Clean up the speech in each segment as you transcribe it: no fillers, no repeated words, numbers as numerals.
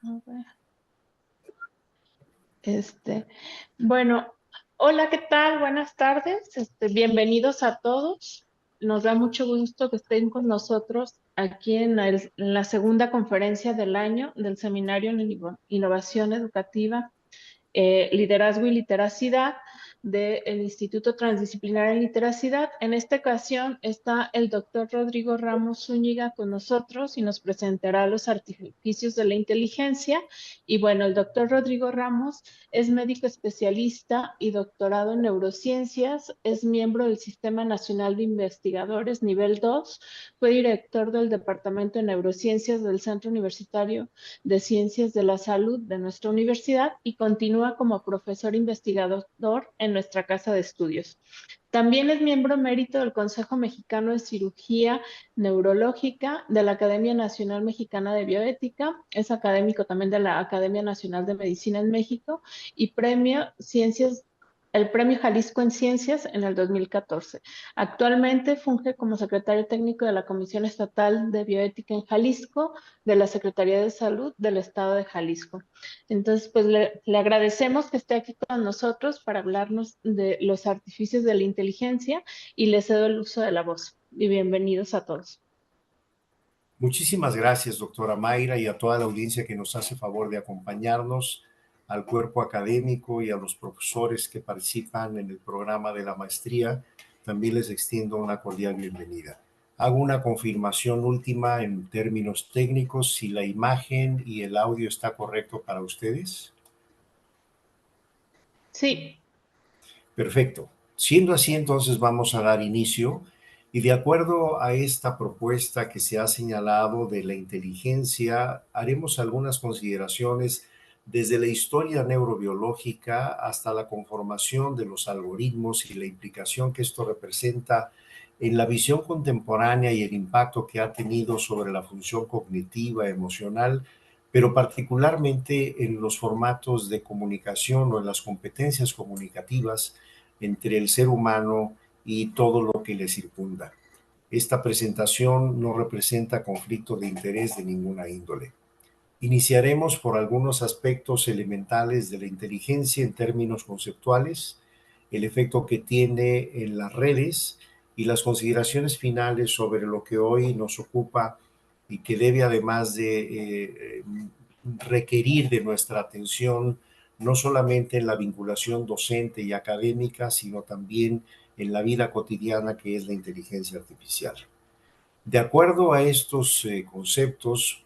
A ver, Este, bueno, hola, ¿qué tal? Buenas tardes. Bienvenidos a todos. Nos da mucho gusto que estén con nosotros aquí en la segunda conferencia del año del Seminario en Innovación Educativa, Liderazgo y Literacidad del Instituto Transdisciplinar en Literacidad. En esta ocasión está el doctor Rodrigo Ramos Zúñiga con nosotros y nos presentará los artificios de la inteligencia. Y bueno, el doctor Rodrigo Ramos es médico especialista y doctorado en neurociencias, es miembro del Sistema Nacional de Investigadores nivel 2, fue director del Departamento de Neurociencias del Centro Universitario de Ciencias de la Salud de nuestra universidad y continúa como profesor investigador en nuestra casa de estudios. También es miembro emérito del Consejo Mexicano de Cirugía Neurológica, de la Academia Nacional Mexicana de Bioética, es académico también de la Academia Nacional de Medicina en México y el Premio Jalisco en Ciencias en el 2014. Actualmente funge como secretario técnico de la Comisión Estatal de Bioética en Jalisco, de la Secretaría de Salud del Estado de Jalisco. Entonces, pues le agradecemos que esté aquí con nosotros para hablarnos de los artificios de la inteligencia y le cedo el uso de la voz. Y bienvenidos a todos. Muchísimas gracias, doctora Mayra, y a toda la audiencia que nos hace favor de acompañarnos, al cuerpo académico y a los profesores que participan en el programa de la maestría. También les extiendo una cordial bienvenida. Hago una confirmación última en términos técnicos, si la imagen y el audio está correcto para ustedes. Sí. Perfecto. Siendo así, entonces vamos a dar inicio y de acuerdo a esta propuesta que se ha señalado de la inteligencia, haremos algunas consideraciones desde la historia neurobiológica hasta la conformación de los algoritmos y la implicación que esto representa en la visión contemporánea y el impacto que ha tenido sobre la función cognitiva, emocional, pero particularmente en los formatos de comunicación o en las competencias comunicativas entre el ser humano y todo lo que le circunda. Esta presentación no representa conflicto de interés de ninguna índole. Iniciaremos por algunos aspectos elementales de la inteligencia en términos conceptuales, el efecto que tiene en las redes y las consideraciones finales sobre lo que hoy nos ocupa y que debe además de requerir de nuestra atención no solamente en la vinculación docente y académica, sino también en la vida cotidiana que es la inteligencia artificial. De acuerdo a estos conceptos,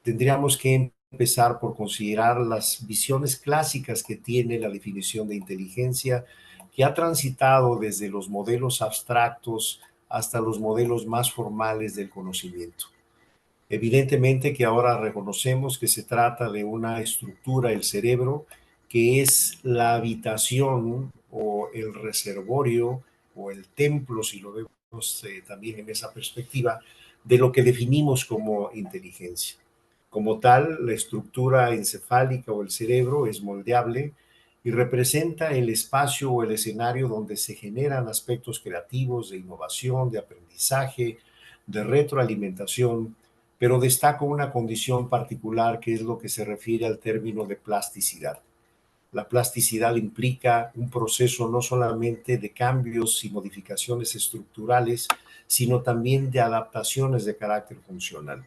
tendríamos que empezar por considerar las visiones clásicas que tiene la definición de inteligencia, que ha transitado desde los modelos abstractos hasta los modelos más formales del conocimiento. Evidentemente que ahora reconocemos que se trata de una estructura, el cerebro, que es la habitación o el reservorio o el templo, si lo vemos también en esa perspectiva, de lo que definimos como inteligencia. Como tal, la estructura encefálica o el cerebro es moldeable y representa el espacio o el escenario donde se generan aspectos creativos, de innovación, de aprendizaje, de retroalimentación, pero destaco una condición particular que es lo que se refiere al término de plasticidad. La plasticidad implica un proceso no solamente de cambios y modificaciones estructurales, sino también de adaptaciones de carácter funcional,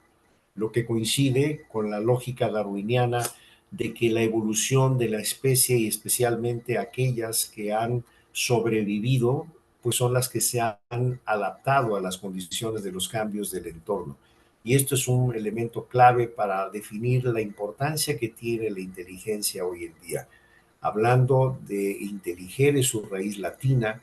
lo que coincide con la lógica darwiniana de que la evolución de la especie y especialmente aquellas que han sobrevivido, pues son las que se han adaptado a las condiciones de los cambios del entorno. Y esto es un elemento clave para definir la importancia que tiene la inteligencia hoy en día. Hablando de intelligere, su raíz latina,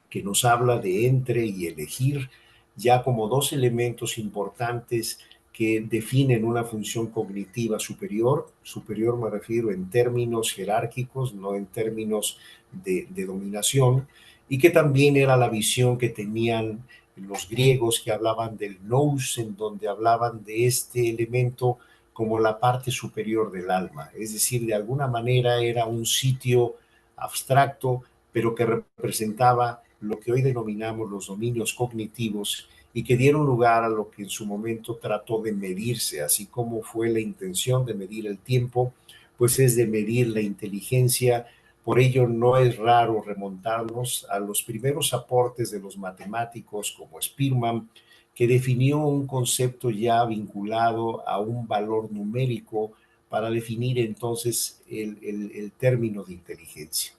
que nos habla de entre y elegir, ya como dos elementos importantes que definen una función cognitiva superior. Superior me refiero en términos jerárquicos, no en términos de dominación, y que también era la visión que tenían los griegos que hablaban del nous, en donde hablaban de este elemento como la parte superior del alma, es decir, de alguna manera era un sitio abstracto, pero que representaba lo que hoy denominamos los dominios cognitivos y que dieron lugar a lo que en su momento trató de medirse, así como fue la intención de medir el tiempo, pues es de medir la inteligencia. Por ello no es raro remontarnos a los primeros aportes de los matemáticos como Spearman, que definió un concepto ya vinculado a un valor numérico para definir entonces el término de inteligencia.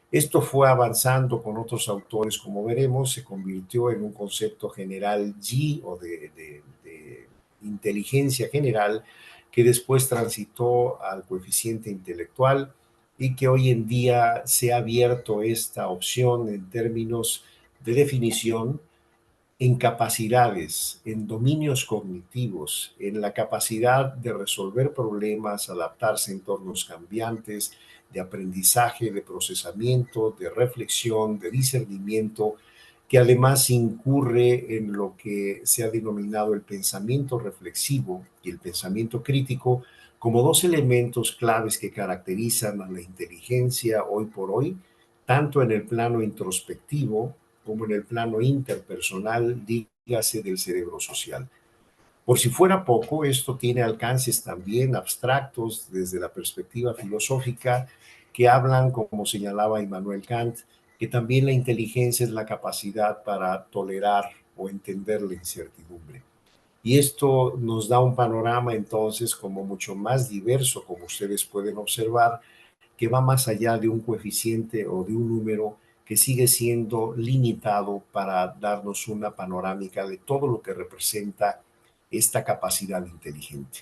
Esto fue avanzando con otros autores, como veremos, se convirtió en un concepto general G o de inteligencia general, que después transitó al coeficiente intelectual y que hoy en día se ha abierto esta opción en términos de definición en capacidades, en dominios cognitivos, en la capacidad de resolver problemas, adaptarse a entornos cambiantes, de aprendizaje, de procesamiento, de reflexión, de discernimiento, que además incurre en lo que se ha denominado el pensamiento reflexivo y el pensamiento crítico como dos elementos claves que caracterizan a la inteligencia hoy por hoy, tanto en el plano introspectivo como en el plano interpersonal, dígase del cerebro social. Por si fuera poco, esto tiene alcances también abstractos desde la perspectiva filosófica que hablan, como señalaba Immanuel Kant, que también la inteligencia es la capacidad para tolerar o entender la incertidumbre. Y esto nos da un panorama entonces como mucho más diverso, como ustedes pueden observar, que va más allá de un coeficiente o de un número que sigue siendo limitado para darnos una panorámica de todo lo que representa esta capacidad inteligente.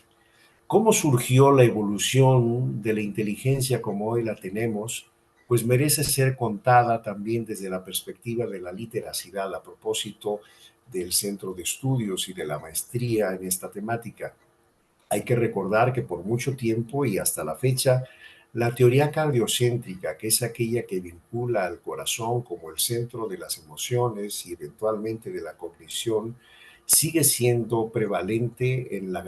¿Cómo surgió la evolución de la inteligencia como hoy la tenemos? Pues merece ser contada también desde la perspectiva de la literacidad a propósito del centro de estudios y de la maestría en esta temática. Hay que recordar que por mucho tiempo y hasta la fecha, la teoría cardiocéntrica, que es aquella que vincula al corazón como el centro de las emociones y eventualmente de la cognición, sigue siendo prevalente en la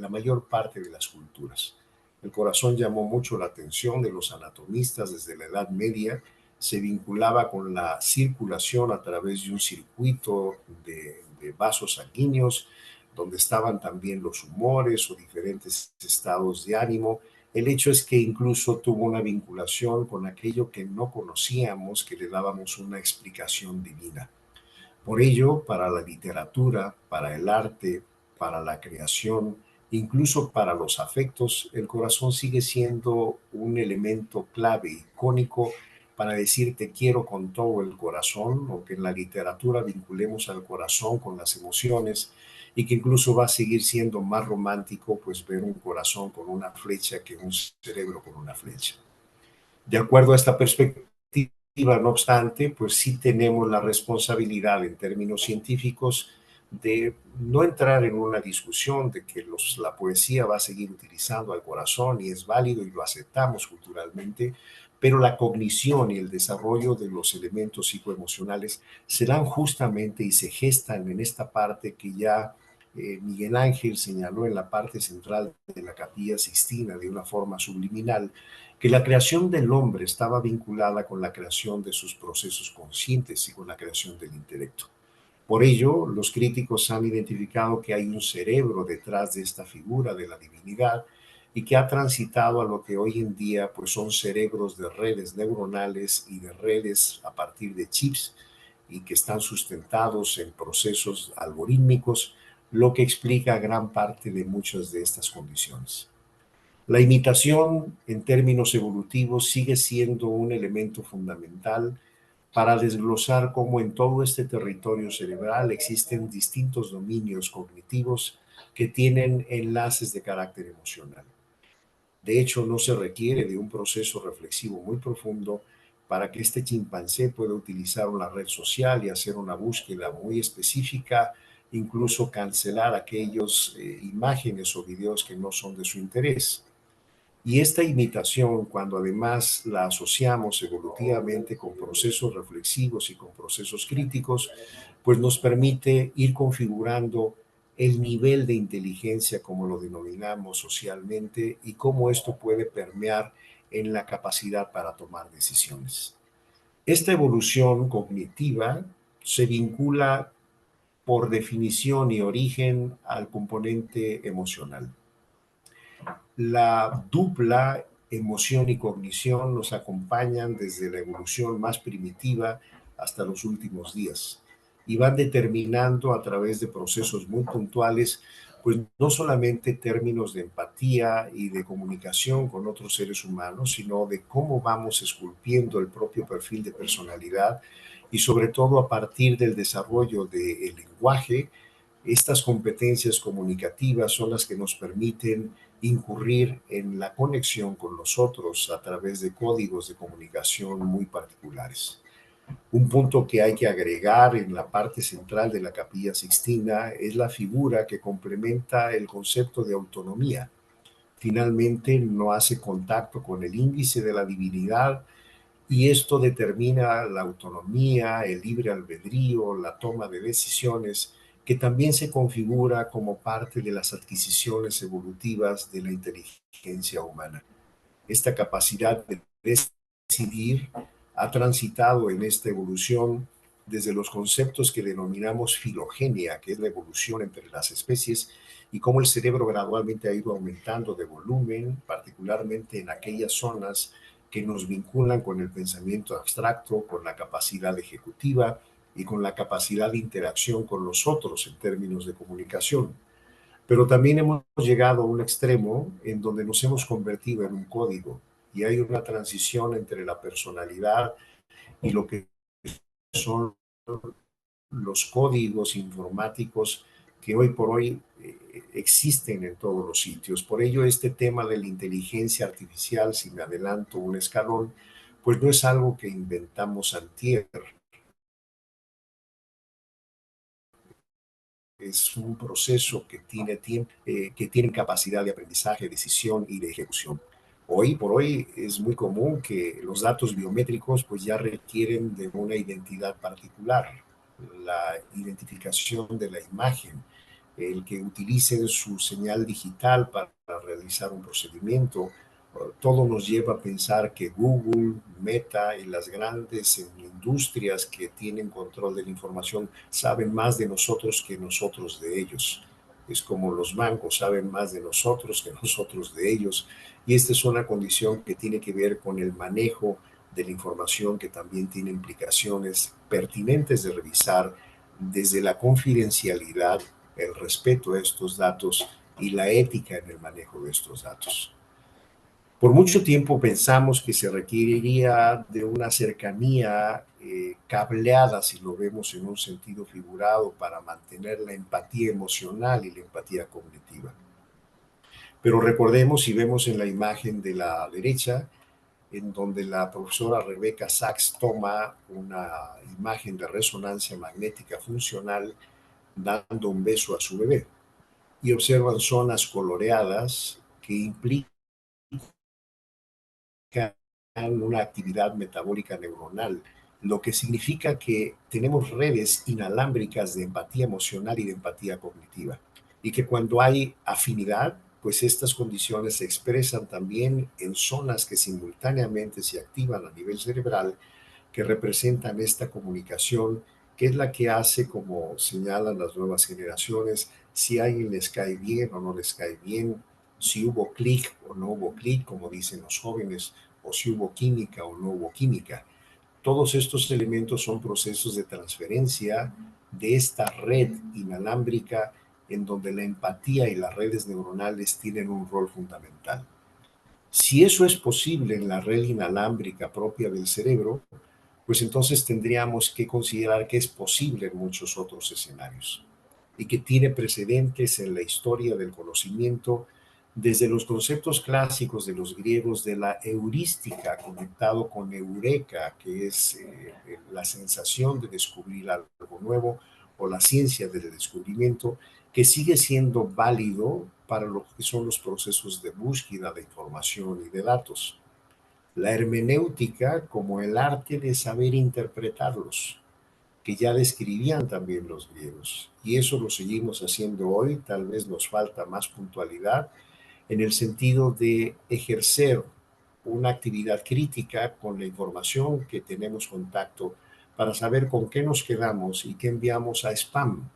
mayor parte de las culturas. El corazón llamó mucho la atención de los anatomistas desde la Edad Media, se vinculaba con la circulación a través de un circuito de vasos sanguíneos, donde estaban también los humores o diferentes estados de ánimo. El hecho es que incluso tuvo una vinculación con aquello que no conocíamos, que le dábamos una explicación divina. Por ello, para la literatura, para el arte, para la creación, incluso para los afectos, el corazón sigue siendo un elemento clave, icónico, para decir te quiero con todo el corazón, o que en la literatura vinculemos al corazón con las emociones, y que incluso va a seguir siendo más romántico pues ver un corazón con una flecha que un cerebro con una flecha. De acuerdo a esta perspectiva, no obstante, pues sí tenemos la responsabilidad en términos científicos de no entrar en una discusión de que la poesía va a seguir utilizando al corazón y es válido y lo aceptamos culturalmente, pero la cognición y el desarrollo de los elementos psicoemocionales se dan justamente y se gestan en esta parte que ya Miguel Ángel señaló en la parte central de la Capilla Sixtina de una forma subliminal, que la creación del hombre estaba vinculada con la creación de sus procesos conscientes y con la creación del intelecto. Por ello, los críticos han identificado que hay un cerebro detrás de esta figura de la divinidad y que ha transitado a lo que hoy en día pues, son cerebros de redes neuronales y de redes a partir de chips y que están sustentados en procesos algorítmicos, lo que explica gran parte de muchas de estas condiciones. La imitación en términos evolutivos sigue siendo un elemento fundamental para desglosar cómo en todo este territorio cerebral existen distintos dominios cognitivos que tienen enlaces de carácter emocional. De hecho, no se requiere de un proceso reflexivo muy profundo para que este chimpancé pueda utilizar una red social y hacer una búsqueda muy específica, incluso cancelar aquellas imágenes o videos que no son de su interés. Y esta imitación, cuando además la asociamos evolutivamente con procesos reflexivos y con procesos críticos, pues nos permite ir configurando el nivel de inteligencia, como lo denominamos socialmente, y cómo esto puede permear en la capacidad para tomar decisiones. Esta evolución cognitiva se vincula por definición y origen al componente emocional. La dupla emoción y cognición nos acompañan desde la evolución más primitiva hasta los últimos días y van determinando a través de procesos muy puntuales, pues no solamente términos de empatía y de comunicación con otros seres humanos, sino de cómo vamos esculpiendo el propio perfil de personalidad y sobre todo a partir del desarrollo del lenguaje. Estas competencias comunicativas son las que nos permiten incurrir en la conexión con los otros a través de códigos de comunicación muy particulares. Un punto que hay que agregar en la parte central de la Capilla Sixtina es la figura que complementa el concepto de autonomía. Finalmente, no hace contacto con el índice de la divinidad y esto determina la autonomía, el libre albedrío, la toma de decisiones, que también se configura como parte de las adquisiciones evolutivas de la inteligencia humana. Esta capacidad de decidir ha transitado en esta evolución desde los conceptos que denominamos filogenia, que es la evolución entre las especies, y cómo el cerebro gradualmente ha ido aumentando de volumen, particularmente en aquellas zonas que nos vinculan con el pensamiento abstracto, con la capacidad ejecutiva y con la capacidad de interacción con los otros en términos de comunicación. Pero también hemos llegado a un extremo en donde nos hemos convertido en un código y hay una transición entre la personalidad y lo que son los códigos informáticos que hoy por hoy existen en todos los sitios. Por ello, este tema de la inteligencia artificial, si me adelanto un escalón, pues no es algo que inventamos antier, es un proceso que tiene tiempo, que tiene capacidad de aprendizaje, decisión y de ejecución. Hoy por hoy es muy común que los datos biométricos pues ya requieren de una identidad particular, la identificación de la imagen, el que utilicen su señal digital para realizar un procedimiento. Todo nos lleva a pensar que Google, Meta y las grandes industrias que tienen control de la información saben más de nosotros que nosotros de ellos. Es como los bancos saben más de nosotros que nosotros de ellos. Y esta es una condición que tiene que ver con el manejo de la información que también tiene implicaciones pertinentes de revisar desde la confidencialidad, el respeto a estos datos y la ética en el manejo de estos datos. Por mucho tiempo pensamos que se requeriría de una cercanía cableada, si lo vemos en un sentido figurado, para mantener la empatía emocional y la empatía cognitiva. Pero recordemos, si vemos en la imagen de la derecha, en donde la profesora Rebecca Sachs toma una imagen de resonancia magnética funcional dando un beso a su bebé y observan zonas coloreadas que implican una actividad metabólica neuronal, lo que significa que tenemos redes inalámbricas de empatía emocional y de empatía cognitiva, y que cuando hay afinidad, pues estas condiciones se expresan también en zonas que simultáneamente se activan a nivel cerebral, que representan esta comunicación, que es la que hace, como señalan las nuevas generaciones, si a alguien les cae bien o no les cae bien, si hubo clic o no hubo clic, como dicen los jóvenes, o si hubo química o no hubo química. Todos estos elementos son procesos de transferencia de esta red inalámbrica en donde la empatía y las redes neuronales tienen un rol fundamental. Si eso es posible en la red inalámbrica propia del cerebro, pues entonces tendríamos que considerar que es posible en muchos otros escenarios y que tiene precedentes en la historia del conocimiento desde los conceptos clásicos de los griegos de la heurística conectado con eureka, que es la sensación de descubrir algo nuevo o la ciencia del descubrimiento, que sigue siendo válido para lo que son los procesos de búsqueda de información y de datos. La hermenéutica como el arte de saber interpretarlos, que ya describían también los griegos. Y eso lo seguimos haciendo hoy, tal vez nos falta más puntualidad en el sentido de ejercer una actividad crítica con la información que tenemos contacto para saber con qué nos quedamos y qué enviamos a spam.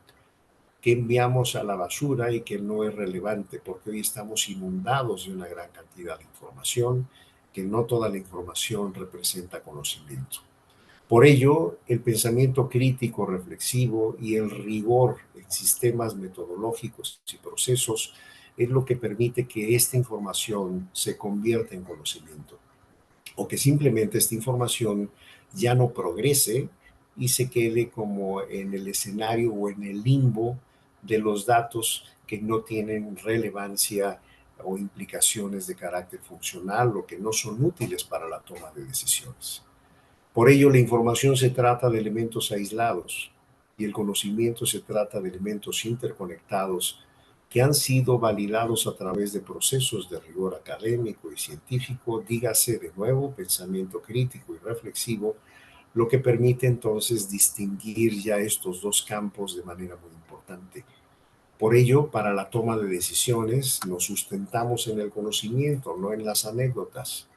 que enviamos a la basura y que no es relevante, porque hoy estamos inundados de una gran cantidad de información, que no toda la información representa conocimiento. Por ello, el pensamiento crítico, reflexivo y el rigor en sistemas metodológicos y procesos es lo que permite que esta información se convierta en conocimiento, o que simplemente esta información ya no progrese y se quede como en el escenario o en el limbo de los datos que no tienen relevancia o implicaciones de carácter funcional o que no son útiles para la toma de decisiones. Por ello, la información se trata de elementos aislados y el conocimiento se trata de elementos interconectados que han sido validados a través de procesos de rigor académico y científico, dígase de nuevo pensamiento crítico y reflexivo, lo que permite entonces distinguir ya estos dos campos de manera muy importante. Por ello, para la toma de decisiones nos sustentamos en el conocimiento, no en las anécdotas.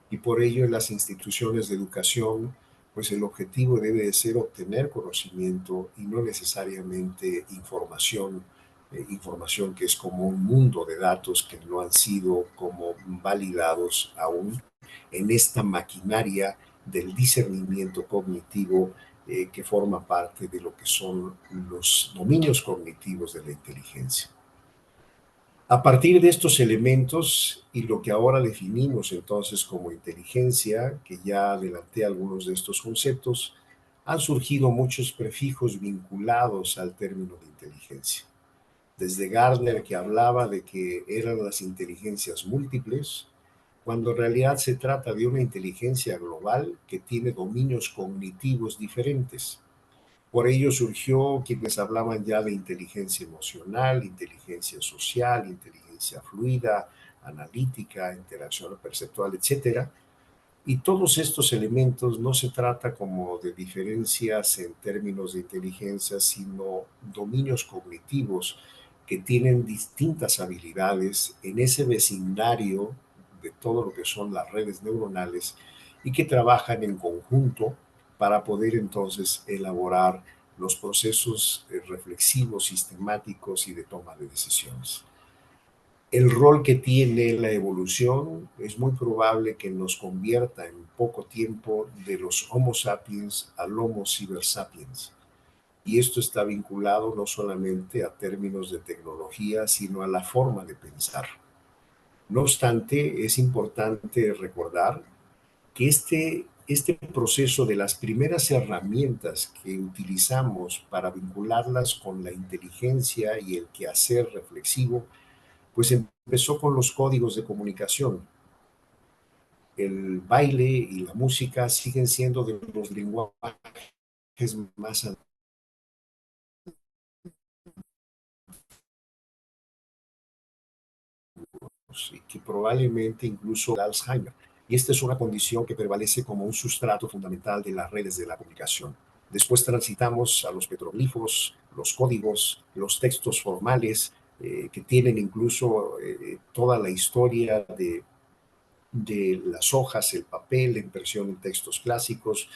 Y por ello en las instituciones de educación, pues el objetivo debe de ser obtener conocimiento y no necesariamente información que es como un mundo de datos que no han sido como validados aún en esta maquinaria del discernimiento cognitivo que forma parte de lo que son los dominios cognitivos de la inteligencia. A partir de estos elementos y lo que ahora definimos entonces como inteligencia, que ya adelanté algunos de estos conceptos, han surgido muchos prefijos vinculados al término de inteligencia. Desde Gardner, que hablaba de que eran las inteligencias múltiples, cuando en realidad se trata de una inteligencia global que tiene dominios cognitivos diferentes. Por ello surgió quienes hablaban ya de inteligencia emocional, inteligencia social, inteligencia fluida, analítica, interacción perceptual, etcétera. Y todos estos elementos no se trata como de diferencias en términos de inteligencia, sino dominios cognitivos que tienen distintas habilidades en ese vecindario de todo lo que son las redes neuronales y que trabajan en conjunto para poder entonces elaborar los procesos reflexivos, sistemáticos y de toma de decisiones. El rol que tiene la evolución es muy probable que nos convierta en poco tiempo de los Homo sapiens al Homo cyber sapiens. Y esto está vinculado no solamente a términos de tecnología, sino a la forma de pensar. No obstante, es importante recordar que este proceso de las primeras herramientas que utilizamos para vincularlas con la inteligencia y el quehacer reflexivo, pues empezó con los códigos de comunicación. El baile y la música siguen siendo de los lenguajes más antiguos y que probablemente incluso Alzheimer. Y esta es una condición que prevalece como un sustrato fundamental de las redes de la comunicación. Después transitamos a los petroglifos, los códigos, los textos formales, que tienen incluso toda la historia de las hojas, el papel, la impresión en textos clásicos,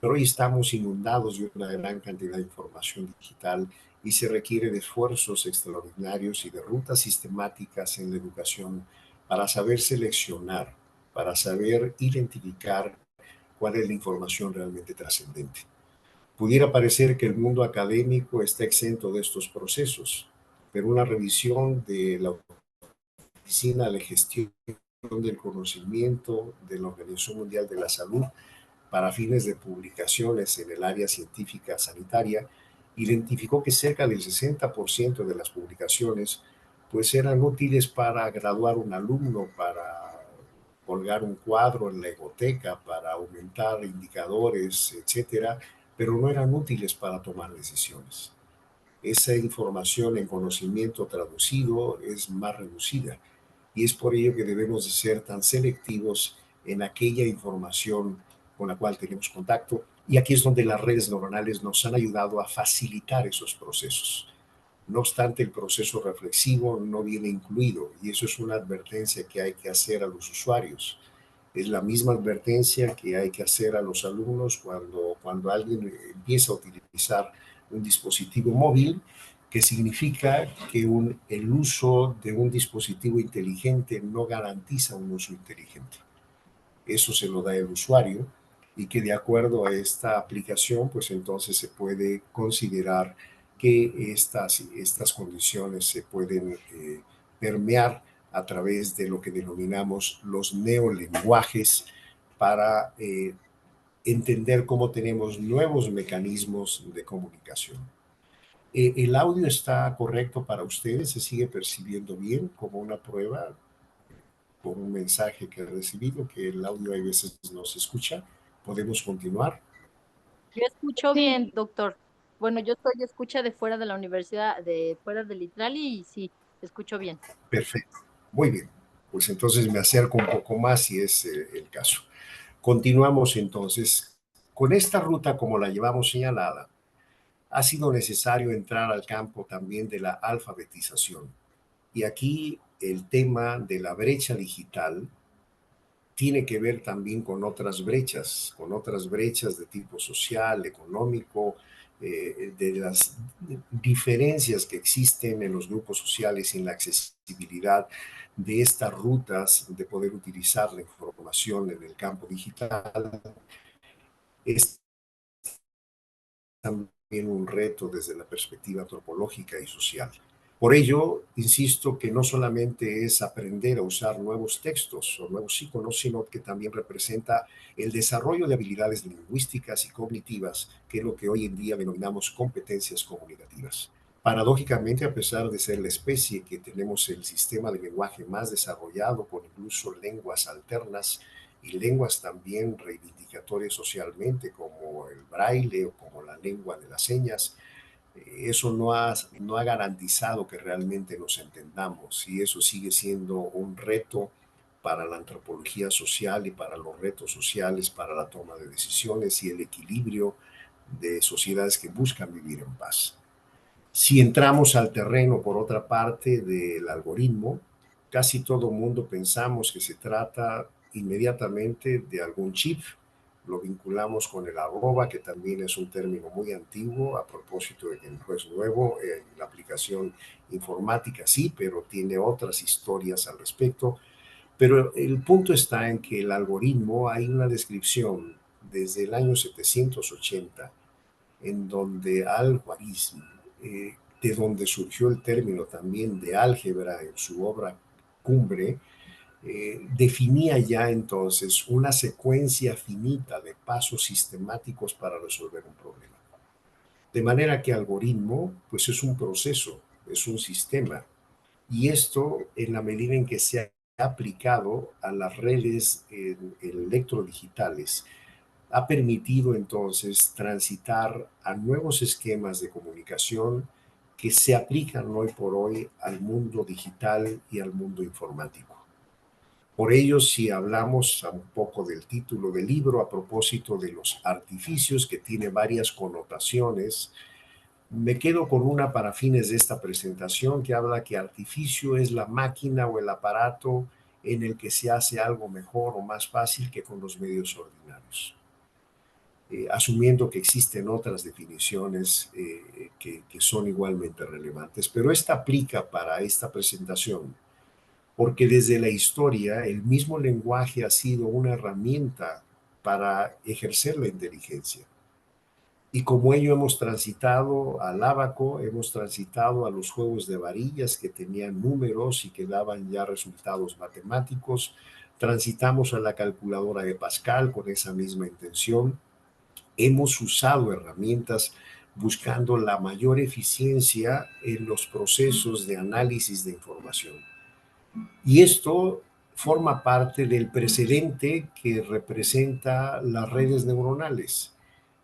pero hoy estamos inundados de una gran cantidad de información digital y se requiere de esfuerzos extraordinarios y de rutas sistemáticas en la educación para saber seleccionar, para saber identificar cuál es la información realmente trascendente. Pudiera parecer que el mundo académico está exento de estos procesos, pero una revisión de la Oficina de Gestión del Conocimiento de la Organización Mundial de la Salud para fines de publicaciones en el área científica sanitaria, identificó que cerca del 60% de las publicaciones pues eran útiles para graduar un alumno, para colgar un cuadro en la egoteca, para aumentar indicadores, etcétera, pero no eran útiles para tomar decisiones. Esa información en conocimiento traducido es más reducida y es por ello que debemos de ser tan selectivos en aquella información con la cual tenemos contacto. Y aquí es donde las redes neuronales nos han ayudado a facilitar esos procesos. No obstante, el proceso reflexivo no viene incluido y eso es una advertencia que hay que hacer a los usuarios. Es la misma advertencia que hay que hacer a los alumnos cuando alguien empieza a utilizar un dispositivo móvil que significa que el uso de un dispositivo inteligente no garantiza un uso inteligente. Eso se lo da el usuario y que de acuerdo a esta aplicación, pues entonces se puede considerar que estas condiciones se pueden permear a través de lo que denominamos los neolenguajes para entender cómo tenemos nuevos mecanismos de comunicación. ¿El audio está correcto para ustedes? ¿Se sigue percibiendo bien como una prueba por un mensaje que he recibido, que el audio a veces no se escucha? ¿Podemos continuar? Yo escucho bien, Sí, doctor. Bueno, yo soy escucha de fuera de la universidad, de fuera del Itrali, y sí, escucho bien. Perfecto. Muy bien. Pues entonces me acerco un poco más si es el caso. Continuamos entonces. Con esta ruta, como la llevamos señalada, ha sido necesario entrar al campo también de la alfabetización. Y aquí el tema de la brecha digital tiene que ver también con otras brechas de tipo social, económico, de las diferencias que existen en los grupos sociales y en la accesibilidad de estas rutas de poder utilizar la información en el campo digital. Es también un reto desde la perspectiva antropológica y social. Por ello, insisto que no solamente es aprender a usar nuevos textos o nuevos iconos, sino que también representa el desarrollo de habilidades lingüísticas y cognitivas, que es lo que hoy en día denominamos competencias comunicativas. Paradójicamente, a pesar de ser la especie que tenemos el sistema de lenguaje más desarrollado, con incluso lenguas alternas y lenguas también reivindicatorias socialmente, como el braille o como la lengua de las señas, eso no ha garantizado que realmente nos entendamos, y eso sigue siendo un reto para la antropología social y para los retos sociales, para la toma de decisiones y el equilibrio de sociedades que buscan vivir en paz. Si entramos al terreno, por otra parte, del algoritmo, casi todo mundo pensamos que se trata inmediatamente de algún chip. Lo vinculamos con el arroba, que también es un término muy antiguo, a propósito de que no es nuevo. La aplicación informática sí, pero tiene otras historias al respecto. Pero el punto está en que el algoritmo, hay una descripción desde el año 780 en donde Al-Khwarizmi, de donde surgió el término también de álgebra en su obra Cumbre, definía ya entonces una secuencia finita de pasos sistemáticos para resolver un problema. De manera que algoritmo, pues es un proceso, es un sistema. Y esto, en la medida en que se ha aplicado a las redes electrodigitales, ha permitido entonces transitar a nuevos esquemas de comunicación que se aplican hoy por hoy al mundo digital y al mundo informático. Por ello, si hablamos un poco del título del libro a propósito de los artificios, que tiene varias connotaciones, me quedo con una para fines de esta presentación que habla que artificio es la máquina o el aparato en el que se hace algo mejor o más fácil que con los medios ordinarios. Asumiendo que existen otras definiciones que son igualmente relevantes. Pero esta aplica para esta presentación porque desde la historia el mismo lenguaje ha sido una herramienta para ejercer la inteligencia. Y como ello hemos transitado al ábaco, hemos transitado a los juegos de varillas que tenían números y que daban ya resultados matemáticos, transitamos a la calculadora de Pascal con esa misma intención. Hemos usado herramientas buscando la mayor eficiencia en los procesos de análisis de información. Y esto forma parte del precedente que representa las redes neuronales.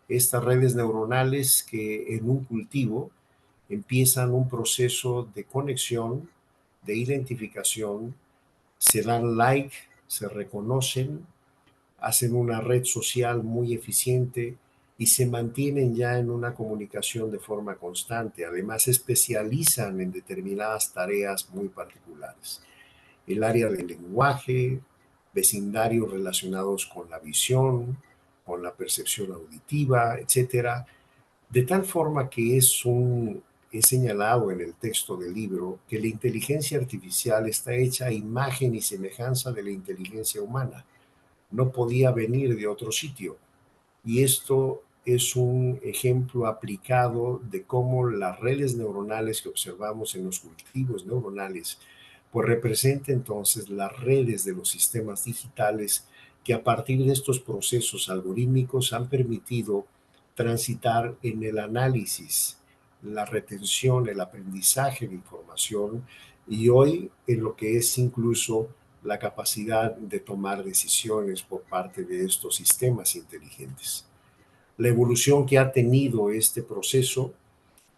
Estas redes neuronales que en un cultivo empiezan un proceso de conexión, de identificación, se dan like, se reconocen, hacen una red social muy eficiente y se mantienen ya en una comunicación de forma constante. Además, se especializan en determinadas tareas muy particulares. El área del lenguaje, vecindarios relacionados con la visión, con la percepción auditiva, etcétera, de tal forma que es un he señalado en el texto del libro que la inteligencia artificial está hecha a imagen y semejanza de la inteligencia humana. No podía venir de otro sitio. Y esto es un ejemplo aplicado de cómo las redes neuronales que observamos en los cultivos neuronales, pues representa entonces las redes de los sistemas digitales que a partir de estos procesos algorítmicos han permitido transitar en el análisis, la retención, el aprendizaje de información y hoy en lo que es incluso la capacidad de tomar decisiones por parte de estos sistemas inteligentes. La evolución que ha tenido este proceso,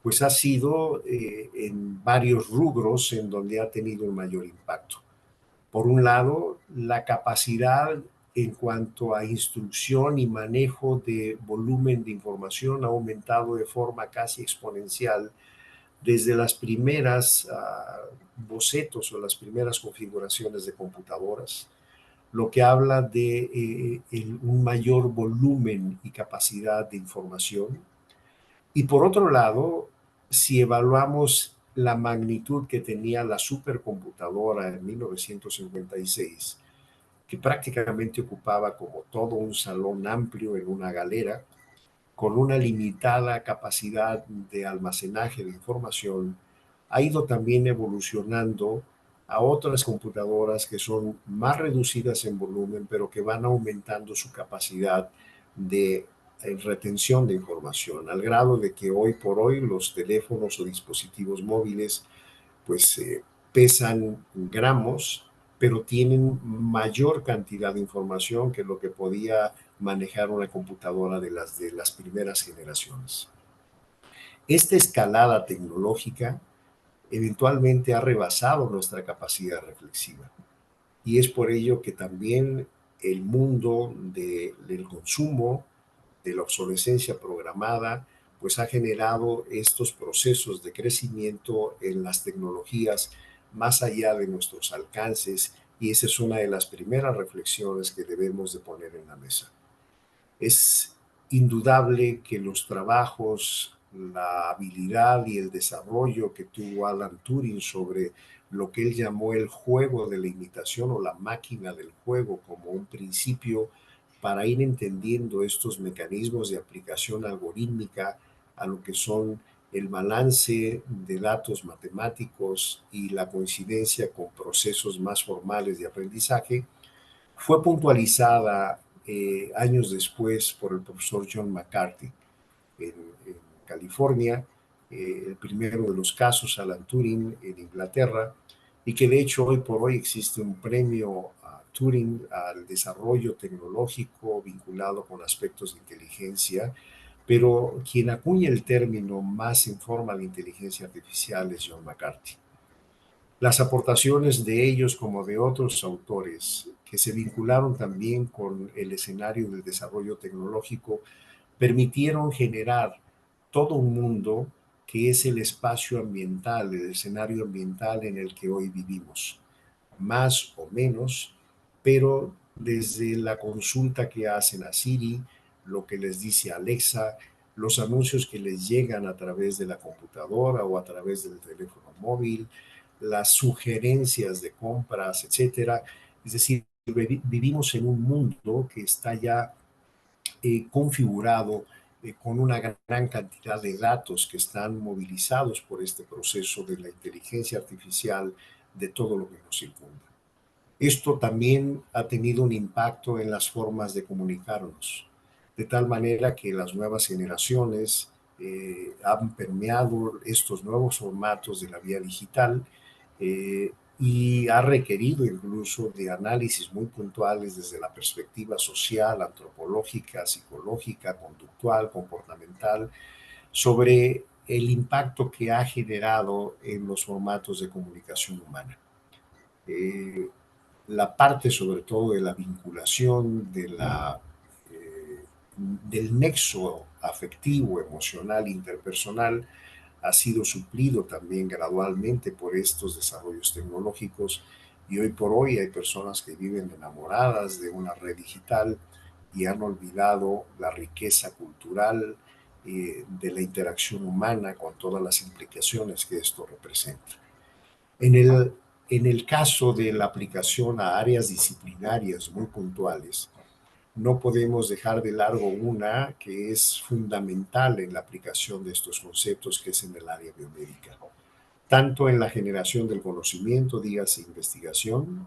pues ha sido en varios rubros en donde ha tenido un mayor impacto. Por un lado, la capacidad en cuanto a instrucción y manejo de volumen de información ha aumentado de forma casi exponencial desde las primeras bocetos o las primeras configuraciones de computadoras, lo que habla de un mayor volumen y capacidad de información. Y por otro lado, si evaluamos la magnitud que tenía la supercomputadora en 1956, que prácticamente ocupaba como todo un salón amplio en una galera, con una limitada capacidad de almacenaje de información, ha ido también evolucionando a otras computadoras que son más reducidas en volumen, pero que van aumentando su capacidad de retención de información, al grado de que hoy por hoy los teléfonos o dispositivos móviles pues pesan gramos, pero tienen mayor cantidad de información que lo que podía manejar una computadora de las primeras generaciones. Esta escalada tecnológica eventualmente ha rebasado nuestra capacidad reflexiva y es por ello que también el mundo del consumo, de la obsolescencia programada, pues ha generado estos procesos de crecimiento en las tecnologías más allá de nuestros alcances y esa es una de las primeras reflexiones que debemos de poner en la mesa. Es indudable que los trabajos, la habilidad y el desarrollo que tuvo Alan Turing sobre lo que él llamó el juego de la imitación o la máquina del juego como un principio para ir entendiendo estos mecanismos de aplicación algorítmica a lo que son el balance de datos matemáticos y la coincidencia con procesos más formales de aprendizaje, fue puntualizada años después por el profesor John McCarthy en California, el primero de los casos, Alan Turing, en Inglaterra, y que de hecho hoy por hoy existe un premio a Turing al desarrollo tecnológico vinculado con aspectos de inteligencia, pero quien acuña el término más en forma de inteligencia artificial es John McCarthy. Las aportaciones de ellos como de otros autores que se vincularon también con el escenario del desarrollo tecnológico permitieron generar todo un mundo que es el espacio ambiental, el escenario ambiental en el que hoy vivimos, más o menos, pero desde la consulta que hacen a Siri, lo que les dice Alexa, los anuncios que les llegan a través de la computadora o a través del teléfono móvil, las sugerencias de compras, etcétera. Es decir, vivimos en un mundo que está ya configurado con una gran cantidad de datos que están movilizados por este proceso de la inteligencia artificial de todo lo que nos circunda. Esto también ha tenido un impacto en las formas de comunicarnos, de tal manera que las nuevas generaciones han permeado estos nuevos formatos de la vía digital y ha requerido incluso de análisis muy puntuales desde la perspectiva social, antropológica, psicológica, conductual, comportamental, sobre el impacto que ha generado en los formatos de comunicación humana. La parte sobre todo de la vinculación, del nexo afectivo, emocional, interpersonal, ha sido suplido también gradualmente por estos desarrollos tecnológicos y hoy por hoy hay personas que viven enamoradas de una red digital y han olvidado la riqueza cultural de la interacción humana con todas las implicaciones que esto representa. En el caso de la aplicación a áreas disciplinarias muy puntuales, no podemos dejar de largo una que es fundamental en la aplicación de estos conceptos, que es en el área biomédica. Tanto en la generación del conocimiento, dígase investigación,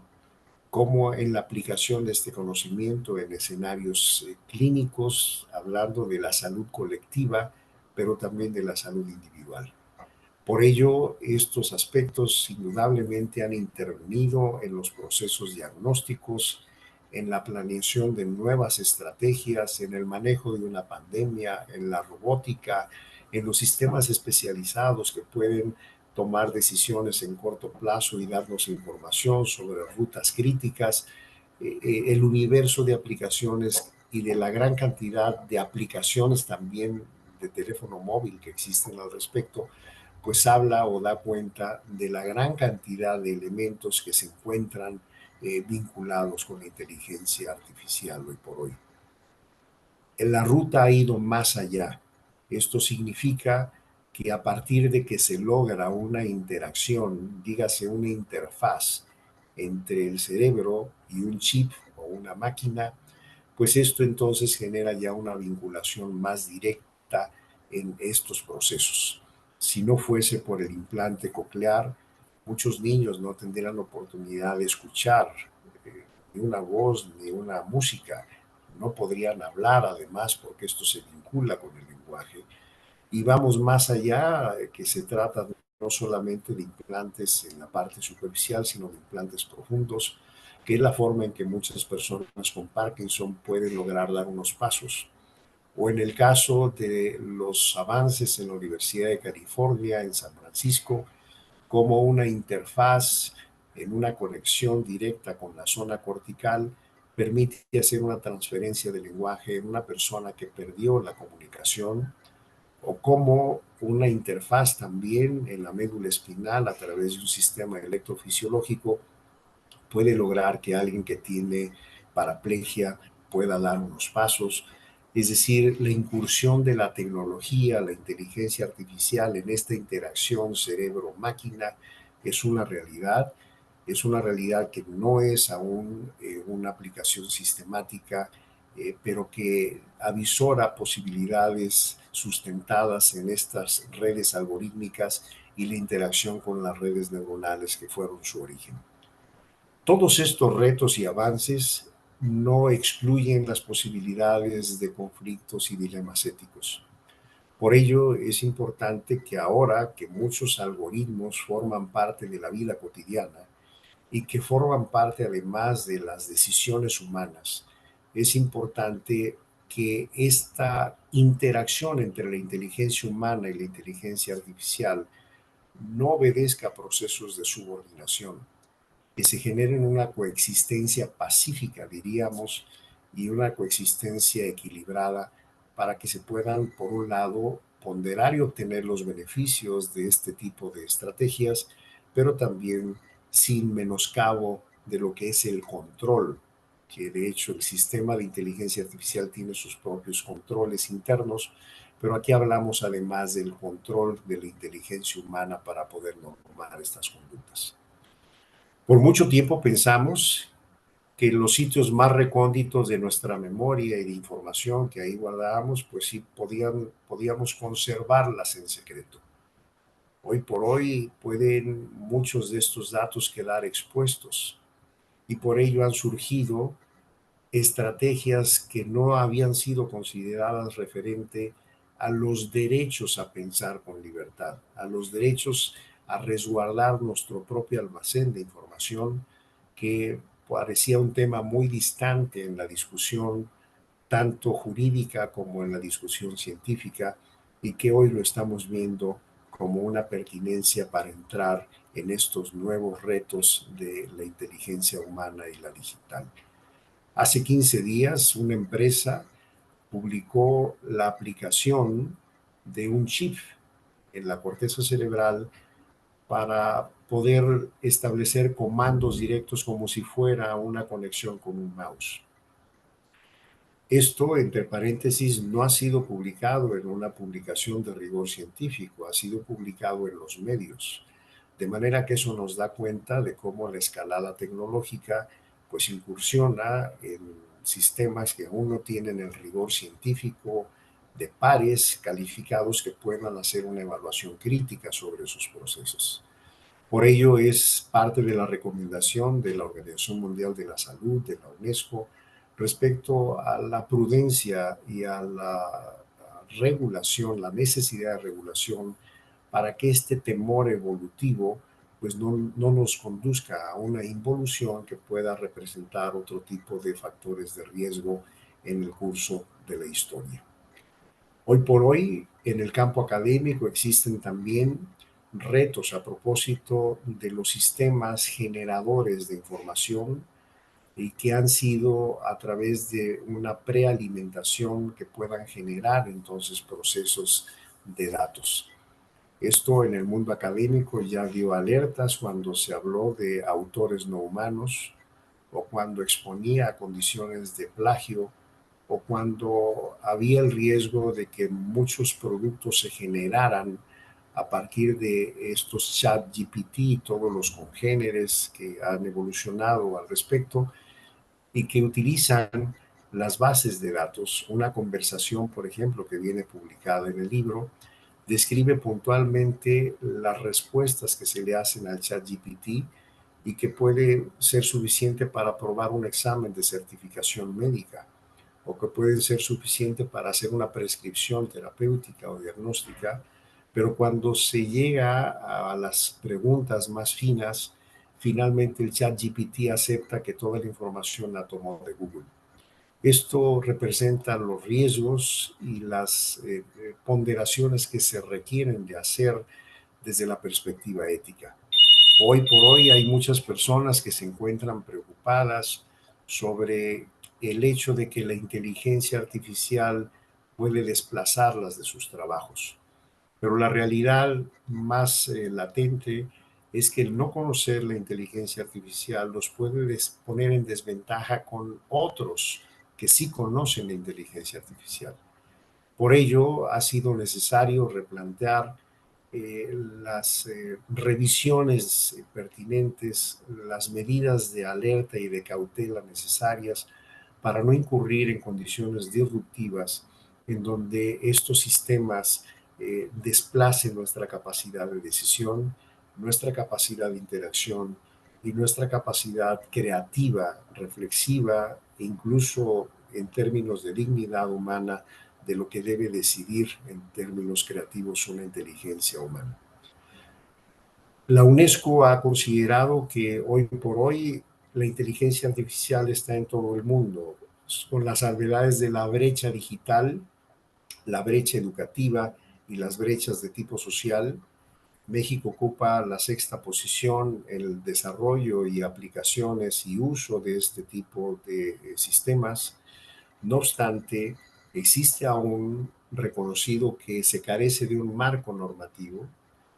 como en la aplicación de este conocimiento en escenarios clínicos, hablando de la salud colectiva, pero también de la salud individual. Por ello, estos aspectos indudablemente han intervenido en los procesos diagnósticos, en la planeación de nuevas estrategias, en el manejo de una pandemia, en la robótica, en los sistemas especializados que pueden tomar decisiones en corto plazo y darnos información sobre rutas críticas, el universo de aplicaciones y de la gran cantidad de aplicaciones también de teléfono móvil que existen al respecto, pues habla o da cuenta de la gran cantidad de elementos que se encuentran vinculados con la inteligencia artificial hoy por hoy. La ruta ha ido más allá. Esto significa que a partir de que se logra una interacción, dígase una interfaz entre el cerebro y un chip o una máquina, pues esto entonces genera ya una vinculación más directa en estos procesos. Si no fuese por el implante coclear, muchos niños no tendrían la oportunidad de escuchar ni una voz ni una música. No podrían hablar además porque esto se vincula con el lenguaje. Y vamos más allá, que se trata no solamente de implantes en la parte superficial, sino de implantes profundos, que es la forma en que muchas personas con Parkinson pueden lograr dar unos pasos. O en el caso de los avances en la Universidad de California, en San Francisco, como una interfaz en una conexión directa con la zona cortical permite hacer una transferencia de lenguaje en una persona que perdió la comunicación, o como una interfaz también en la médula espinal a través de un sistema electrofisiológico puede lograr que alguien que tiene paraplegia pueda dar unos pasos. Es decir, la incursión de la tecnología, la inteligencia artificial en esta interacción cerebro-máquina es una realidad que no es aún una aplicación sistemática, pero que avisora posibilidades sustentadas en estas redes algorítmicas y la interacción con las redes neuronales que fueron su origen. Todos estos retos y avances no excluyen las posibilidades de conflictos y dilemas éticos. Por ello, es importante que ahora que muchos algoritmos forman parte de la vida cotidiana y que forman parte además de las decisiones humanas, es importante que esta interacción entre la inteligencia humana y la inteligencia artificial no obedezca a procesos de subordinación, que se generen una coexistencia pacífica, diríamos, y una coexistencia equilibrada para que se puedan, por un lado, ponderar y obtener los beneficios de este tipo de estrategias, pero también sin menoscabo de lo que es el control, que de hecho el sistema de inteligencia artificial tiene sus propios controles internos, pero aquí hablamos además del control de la inteligencia humana para poder normar estas conductas. Por mucho tiempo pensamos que los sitios más recónditos de nuestra memoria y de información que ahí guardábamos, pues sí podíamos conservarlas en secreto. Hoy por hoy pueden muchos de estos datos quedar expuestos y por ello han surgido estrategias que no habían sido consideradas referente a los derechos a pensar con libertad, a los derechos a resguardar nuestro propio almacén de información, que parecía un tema muy distante en la discusión tanto jurídica como en la discusión científica, y que hoy lo estamos viendo como una pertinencia para entrar en estos nuevos retos de la inteligencia humana y la digital. Hace 15 días una empresa publicó la aplicación de un chip en la corteza cerebral para poder establecer comandos directos como si fuera una conexión con un mouse. Esto, entre paréntesis, no ha sido publicado en una publicación de rigor científico, ha sido publicado en los medios. De manera que eso nos da cuenta de cómo la escalada tecnológica pues incursiona en sistemas que aún no tienen el rigor científico de pares calificados que puedan hacer una evaluación crítica sobre esos procesos. Por ello es parte de la recomendación de la Organización Mundial de la Salud, de la UNESCO, respecto a la prudencia y a la regulación, la necesidad de regulación para que este temor evolutivo pues no nos conduzca a una involución que pueda representar otro tipo de factores de riesgo en el curso de la historia. Hoy por hoy, en el campo académico existen también retos a propósito de los sistemas generadores de información y que han sido a través de una prealimentación que puedan generar entonces procesos de datos. Esto en el mundo académico ya dio alertas cuando se habló de autores no humanos o cuando exponía a condiciones de plagio o cuando había el riesgo de que muchos productos se generaran a partir de estos chat GPT y todos los congéneres que han evolucionado al respecto y que utilizan las bases de datos. Una conversación, por ejemplo, que viene publicada en el libro, describe puntualmente las respuestas que se le hacen al chat GPT y que puede ser suficiente para aprobar un examen de certificación médica o que pueden ser suficientes para hacer una prescripción terapéutica o diagnóstica, pero cuando se llega a las preguntas más finas, finalmente el chat GPT acepta que toda la información la tomó de Google. Esto representa los riesgos y las ponderaciones que se requieren de hacer desde la perspectiva ética. Hoy por hoy hay muchas personas que se encuentran preocupadas sobre el hecho de que la inteligencia artificial puede desplazarlas de sus trabajos. Pero la realidad más latente es que el no conocer la inteligencia artificial los puede poner en desventaja con otros que sí conocen la inteligencia artificial. Por ello, ha sido necesario replantear las revisiones pertinentes, las medidas de alerta y de cautela necesarias para no incurrir en condiciones disruptivas en donde estos sistemas desplacen nuestra capacidad de decisión, nuestra capacidad de interacción y nuestra capacidad creativa, reflexiva e incluso en términos de dignidad humana de lo que debe decidir en términos creativos una inteligencia humana. La UNESCO ha considerado que hoy por hoy la inteligencia artificial está en todo el mundo, con las salvedades de la brecha digital, la brecha educativa y las brechas de tipo social. México ocupa la sexta posición en el desarrollo y aplicaciones y uso de este tipo de sistemas. No obstante, existe aún reconocido que se carece de un marco normativo.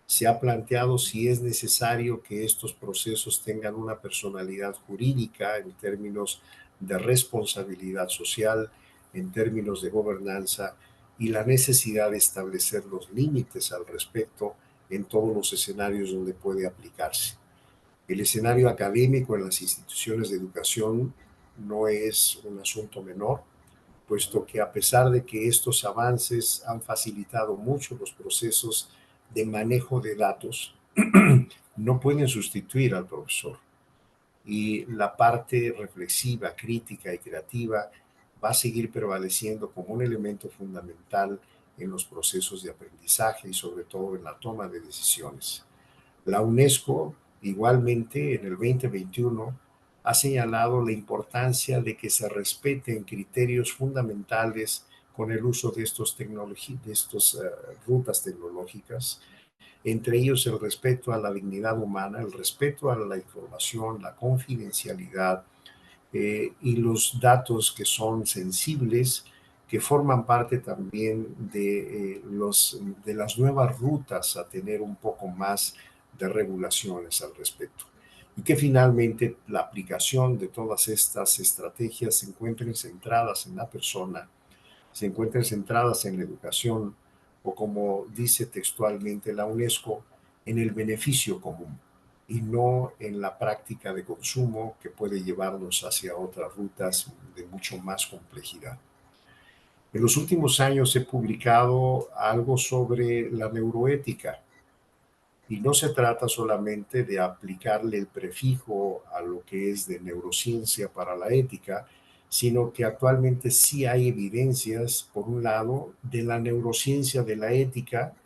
Se ha planteado si es necesario que estos procesos tengan una personalidad jurídica en términos de responsabilidad social, en términos de gobernanza y la necesidad de establecer los límites al respecto en todos los escenarios donde puede aplicarse. El escenario académico en las instituciones de educación no es un asunto menor, puesto que a pesar de que estos avances han facilitado mucho los procesos de manejo de datos, no pueden sustituir al profesor. Y la parte reflexiva, crítica y creativa va a seguir prevaleciendo como un elemento fundamental en los procesos de aprendizaje y sobre todo en la toma de decisiones. La UNESCO, igualmente, en el 2021, ha señalado la importancia de que se respeten criterios fundamentales con el uso de estas rutas tecnológicas, entre ellos el respeto a la dignidad humana, el respeto a la información, la confidencialidad y los datos que son sensibles, que forman parte también de las nuevas rutas a tener un poco más de regulaciones al respecto. y que finalmente la aplicación de todas estas estrategias se encuentren centradas en la persona, se encuentren centradas en la educación o, como dice textualmente la UNESCO, en el beneficio común y no en la práctica de consumo que puede llevarnos hacia otras rutas de mucho más complejidad. En los últimos años he publicado algo sobre la neuroética y no se trata solamente de aplicarle el prefijo a lo que es de neurociencia para la ética, sino que actualmente sí hay evidencias, por un lado, de la neurociencia de la ética,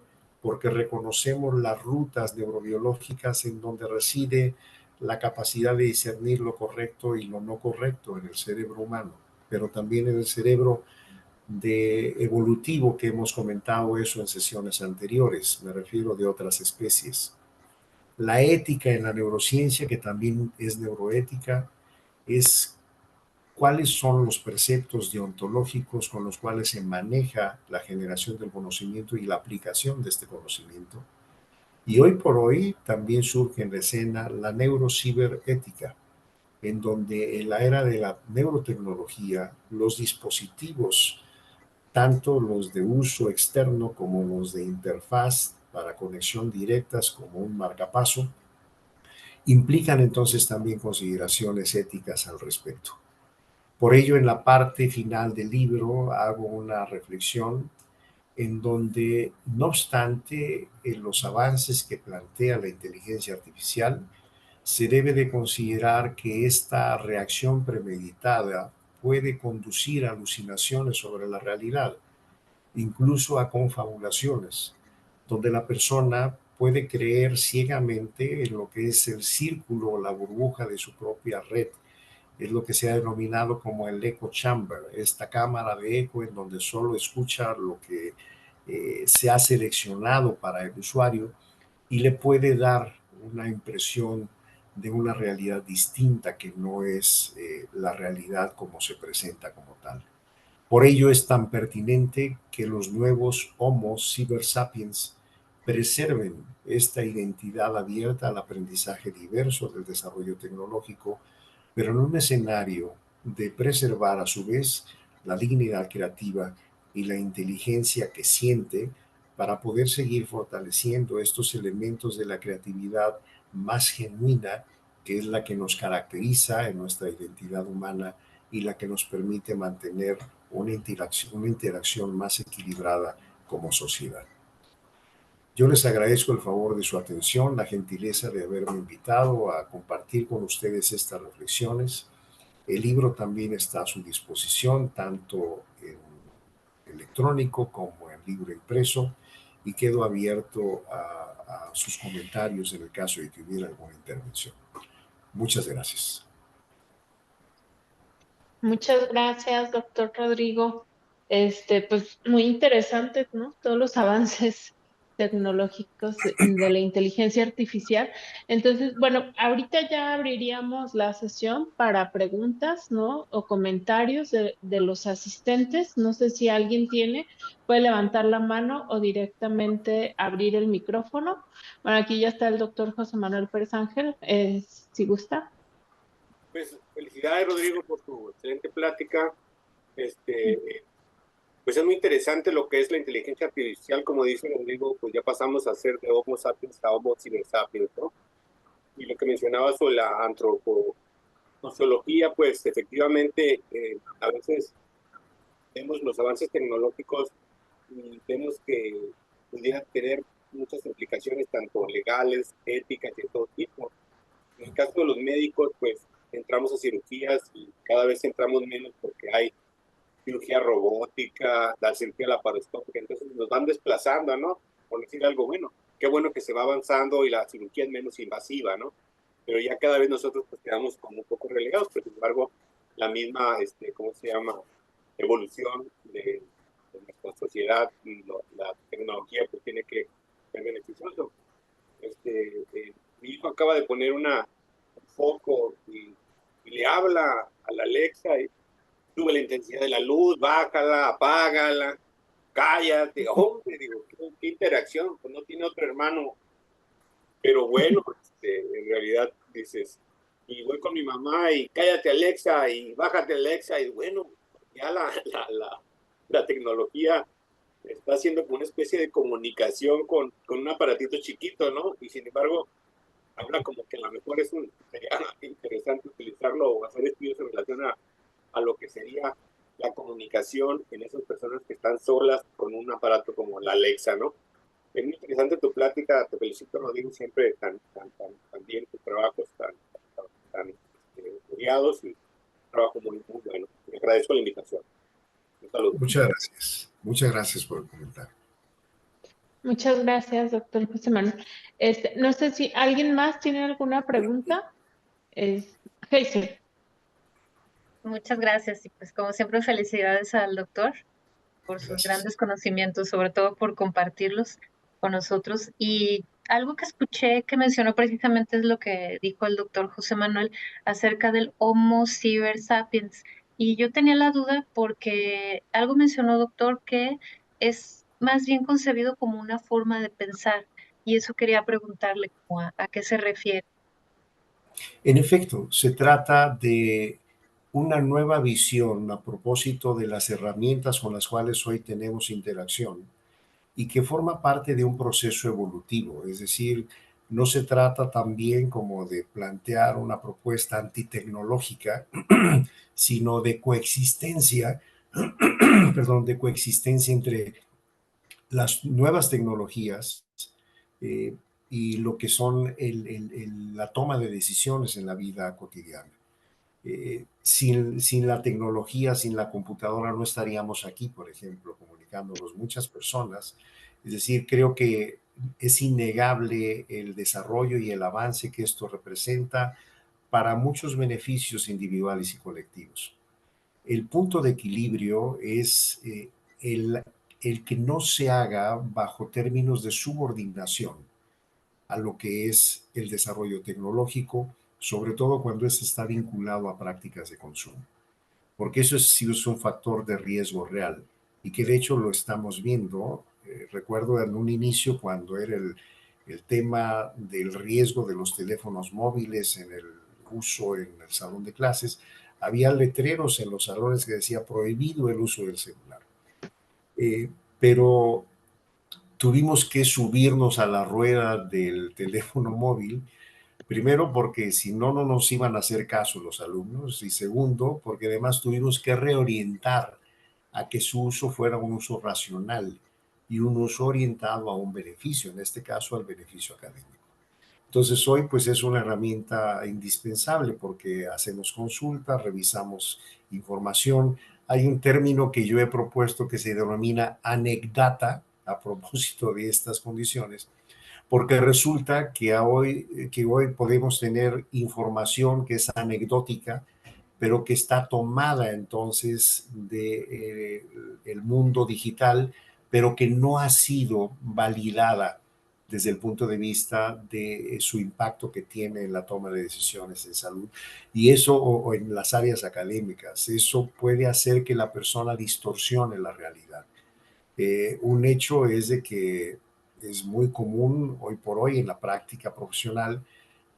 porque reconocemos las rutas neurobiológicas en donde reside la capacidad de discernir lo correcto y lo no correcto en el cerebro humano, pero también en el cerebro de evolutivo, que hemos comentado eso en sesiones anteriores, me refiero de otras especies. La ética en la neurociencia, que también es neuroética, es cuáles son los preceptos deontológicos con los cuales se maneja la generación del conocimiento y la aplicación de este conocimiento. Y hoy por hoy también surge en la escena la neurociberética, en donde en la era de la neurotecnología, los dispositivos, tanto los de uso externo como los de interfaz para conexión directas como un marcapaso, implican entonces también consideraciones éticas al respecto. Por ello, en la parte final del libro hago una reflexión en donde, no obstante, en los avances que plantea la inteligencia artificial, se debe de considerar que esta reacción premeditada puede conducir a alucinaciones sobre la realidad, incluso a confabulaciones, donde la persona puede creer ciegamente en lo que es el círculo o la burbuja de su propia red. Es lo que se ha denominado como el echo chamber, esta cámara de eco en donde solo escucha lo que se ha seleccionado para el usuario y le puede dar una impresión de una realidad distinta que no es la realidad como se presenta como tal. Por ello es tan pertinente que los nuevos Homo Cyber Sapiens preserven esta identidad abierta al aprendizaje diverso del desarrollo tecnológico, pero en un escenario de preservar a su vez la dignidad creativa y la inteligencia que siente para poder seguir fortaleciendo estos elementos de la creatividad más genuina, que es la que nos caracteriza en nuestra identidad humana y la que nos permite mantener una interacción más equilibrada como sociedad. Yo les agradezco el favor de su atención, la gentileza de haberme invitado a compartir con ustedes estas reflexiones. El libro también está a su disposición, tanto en electrónico como en libro impreso, y quedo abierto a sus comentarios en el caso de que hubiera alguna intervención. Muchas gracias. Muchas gracias, doctor Rodrigo. Pues muy interesantes, ¿no? Todos los avances tecnológicos de la inteligencia artificial. Entonces, bueno, ahorita ya abriríamos la sesión para preguntas, ¿no? O comentarios de los asistentes. No sé si alguien puede levantar la mano o directamente abrir el micrófono. Bueno, aquí ya está el doctor José Manuel Pérez Ángel, si gusta. Pues felicidades, Rodrigo, por tu excelente plática. Pues es muy interesante lo que es la inteligencia artificial. Como dice Rodrigo, pues ya pasamos a ser de Homo sapiens a Homo cyber sapiens, ¿no? Y lo que mencionaba sobre la antropología, pues efectivamente a veces vemos los avances tecnológicos y vemos que pudieran tener muchas implicaciones, tanto legales, éticas y de todo tipo. En el caso de los médicos, pues entramos a cirugías y cada vez entramos menos porque hay cirugía robótica, la cirugía laparoscópica, entonces nos van desplazando, ¿no? Por decir algo, bueno, qué bueno que se va avanzando y la cirugía es menos invasiva, ¿no? Pero ya cada vez nosotros pues quedamos como un poco relegados, pero sin embargo, la misma, ¿cómo se llama? Evolución de nuestra sociedad y la tecnología pues tiene que ser beneficioso. Mi hijo acaba de poner un foco y le habla a la Alexa y sube la intensidad de la luz, bájala, apágala, cállate. Hombre, digo, qué interacción, pues no tiene otro hermano. Pero bueno, en realidad dices, y voy con mi mamá y cállate Alexa y bájate Alexa, y bueno, ya la tecnología está haciendo como una especie de comunicación con un aparatito chiquito, ¿no? Y sin embargo, habla como que a lo mejor sería interesante utilizarlo o hacer estudios en relación a lo que sería la comunicación en esas personas que están solas con un aparato como la Alexa, ¿no? Es muy interesante tu plática, te felicito, Rodrigo, siempre tan bien tus trabajos, tan estudiados y un trabajo muy, muy bueno. Te agradezco la invitación. Un saludo. Muchas gracias. Muchas gracias por el comentario. Muchas gracias, doctor José Manuel. No sé si alguien más tiene alguna pregunta. Hazel. Muchas gracias y pues como siempre felicidades al doctor por sus Gracias. grandes conocimientos, sobre todo por compartirlos con nosotros. Y algo que escuché que mencionó precisamente es lo que dijo el doctor José Manuel acerca del Homo Ciber Sapiens. Y yo tenía la duda porque algo mencionó, doctor, que es más bien concebido como una forma de pensar. Y eso quería preguntarle como a qué se refiere. En efecto, se trata de una nueva visión a propósito de las herramientas con las cuales hoy tenemos interacción y que forma parte de un proceso evolutivo. Es decir, no se trata también como de plantear una propuesta antitecnológica, sino de coexistencia, perdón, de coexistencia entre las nuevas tecnologías eh, y lo que son la toma de decisiones en la vida cotidiana. Sin la tecnología, sin la computadora, no estaríamos aquí, por ejemplo, comunicándonos muchas personas. Es decir, creo que es innegable el desarrollo y el avance que esto representa para muchos beneficios individuales y colectivos. El punto de equilibrio es el, el que no se haga bajo términos de subordinación a lo que es el desarrollo tecnológico, sobre todo cuando eso está vinculado a prácticas de consumo, porque eso sí es un factor de riesgo real y que de hecho lo estamos viendo. Recuerdo en un inicio cuando era el tema del riesgo de los teléfonos móviles en el uso en el salón de clases, había letreros en los salones que decía prohibido el uso del celular. Pero tuvimos que subirnos a la rueda del teléfono móvil, primero porque si no, no nos iban a hacer caso los alumnos, y segundo, porque además tuvimos que reorientar a que su uso fuera un uso racional y un uso orientado a un beneficio, en este caso al beneficio académico. Entonces hoy pues es una herramienta indispensable porque hacemos consultas, revisamos información. Hay un término que yo he propuesto que se denomina anecdata a propósito de estas condiciones, porque resulta que hoy podemos tener información que es anecdótica, pero que está tomada entonces de el mundo digital, pero que no ha sido validada desde el punto de vista de su impacto que tiene en la toma de decisiones en salud y eso o en las áreas académicas. Eso puede hacer que la persona distorsione la realidad. Un hecho es de que es muy común hoy por hoy en la práctica profesional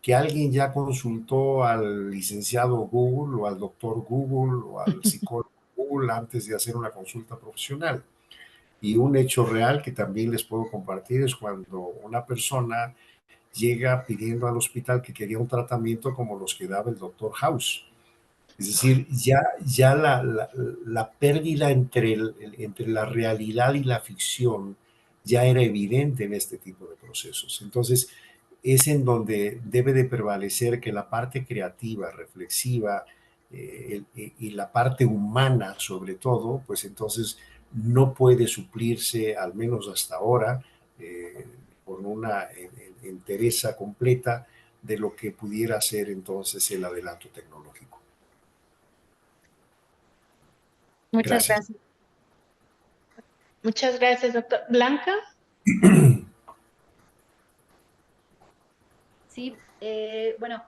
que alguien ya consultó al licenciado Google o al doctor Google o al psicólogo Google antes de hacer una consulta profesional. Y un hecho real que también les puedo compartir es cuando una persona llega pidiendo al hospital que quería un tratamiento como los que daba el doctor House. Es decir, ya la pérdida entre la realidad y la ficción ya era evidente en este tipo de procesos. Entonces, es en donde debe de prevalecer que la parte creativa, reflexiva y la parte humana sobre todo, pues entonces no puede suplirse, al menos hasta ahora, con una entereza completa de lo que pudiera ser entonces el adelanto tecnológico. Muchas Gracias. gracias. Muchas gracias, doctor. Blanca. Sí, bueno,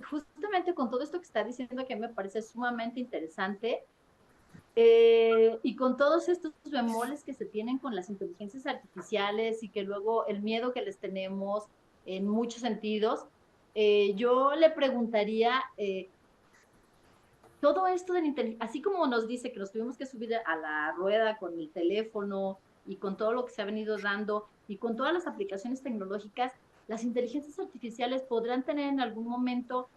justamente con todo esto que está diciendo que me parece sumamente interesante y con todos estos bemoles que se tienen con las inteligencias artificiales y que luego el miedo que les tenemos en muchos sentidos, yo le preguntaría, todo esto de la inteligencia, así como nos dice que nos tuvimos que subir a la rueda con el teléfono y con todo lo que se ha venido dando y con todas las aplicaciones tecnológicas, las inteligencias artificiales podrán tener en algún momento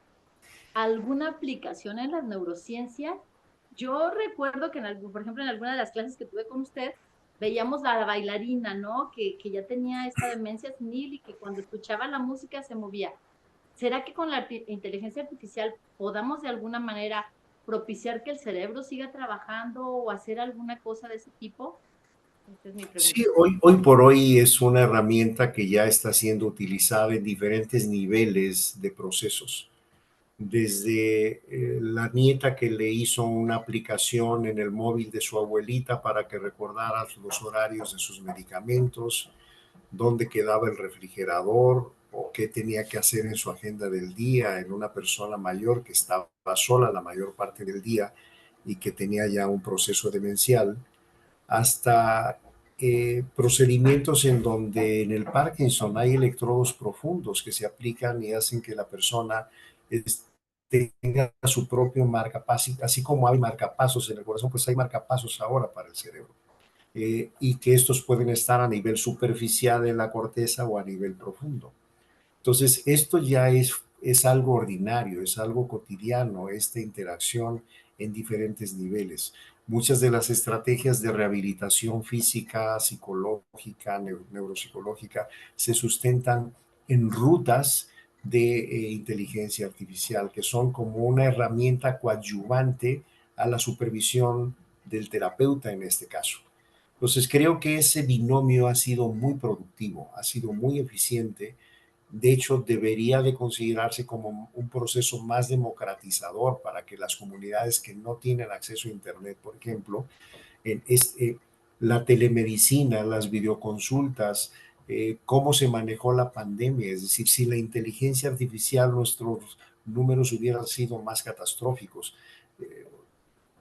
alguna aplicación en las neurociencias. Yo recuerdo que, por ejemplo, en alguna de las clases que tuve con usted, veíamos a la bailarina, ¿no? Que ya tenía esta demencia senil y que cuando escuchaba la música se movía. ¿Será que con la inteligencia artificial podamos de alguna manera propiciar que el cerebro siga trabajando o hacer alguna cosa de ese tipo? Esa es mi pregunta. Sí, hoy por hoy es una herramienta que ya está siendo utilizada en diferentes niveles de procesos. Desde la nieta que le hizo una aplicación en el móvil de su abuelita para que recordara los horarios de sus medicamentos, dónde quedaba el refrigerador o qué tenía que hacer en su agenda del día en una persona mayor que estaba sola la mayor parte del día y que tenía ya un proceso demencial, hasta procedimientos en donde en el Parkinson hay electrodos profundos que se aplican y hacen que la persona tenga su propio marcapasos, así como hay marcapasos en el corazón, pues hay marcapasos ahora para el cerebro. Y que estos pueden estar a nivel superficial en la corteza o a nivel profundo. Entonces, esto ya es algo ordinario, es algo cotidiano, esta interacción en diferentes niveles. Muchas de las estrategias de rehabilitación física, psicológica, neuropsicológica, se sustentan en rutas de inteligencia artificial, que son como una herramienta coadyuvante a la supervisión del terapeuta en este caso. Entonces, creo que ese binomio ha sido muy productivo, ha sido muy eficiente. De hecho, debería de considerarse como un proceso más democratizador para que las comunidades que no tienen acceso a Internet, por ejemplo, es, la telemedicina, las videoconsultas, cómo se manejó la pandemia, es decir, si la inteligencia artificial, nuestros números hubieran sido más catastróficos.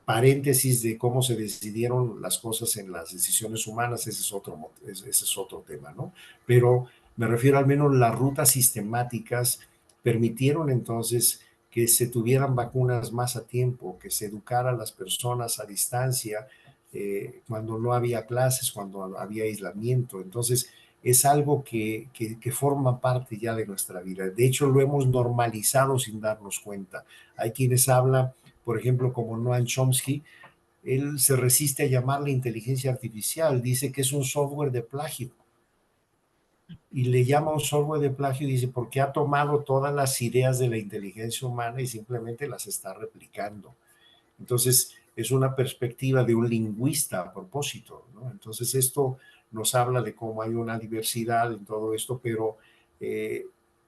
Paréntesis de cómo se decidieron las cosas en las decisiones humanas, ese es otro tema, ¿no? Pero me refiero al menos las rutas sistemáticas permitieron entonces que se tuvieran vacunas más a tiempo, que se educara a las personas a distancia, cuando no había clases, cuando había aislamiento. Entonces, es algo que forma parte ya de nuestra vida. De hecho, lo hemos normalizado sin darnos cuenta. Hay quienes hablan, por ejemplo, como Noam Chomsky, él se resiste a llamarle inteligencia artificial, dice que es un software de plagio. Y le llama un software de plagio y dice, porque ha tomado todas las ideas de la inteligencia humana y simplemente las está replicando. Entonces, es una perspectiva de un lingüista a propósito, ¿no? Entonces, esto nos habla de cómo hay una diversidad en todo esto, pero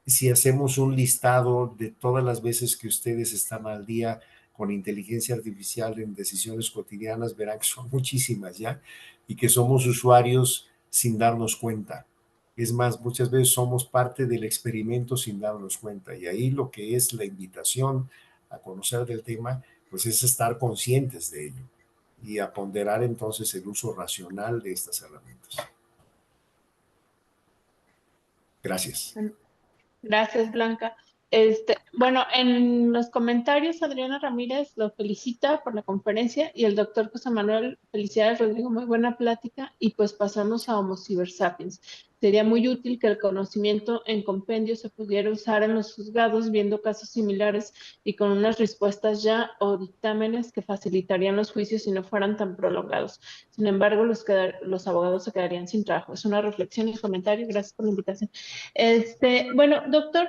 si hacemos un listado de todas las veces que ustedes están al día con inteligencia artificial en decisiones cotidianas, verán que son muchísimas ya y que somos usuarios sin darnos cuenta. Es más, muchas veces somos parte del experimento sin darnos cuenta y ahí lo que es la invitación a conocer del tema, pues es estar conscientes de ello y a ponderar entonces el uso racional de estas herramientas. Gracias. Gracias, Blanca. Bueno, en los comentarios, Adriana Ramírez lo felicita por la conferencia y el doctor José Manuel, felicidades, Rodrigo, muy buena plática. Y pues pasamos a Homo Ciber Sapiens. Sería muy útil que el conocimiento en compendio se pudiera usar en los juzgados, viendo casos similares y con unas respuestas ya o dictámenes que facilitarían los juicios si no fueran tan prolongados. Sin embargo, los abogados se quedarían sin trabajo. Es una reflexión y comentario. Gracias por la invitación. Bueno, doctor,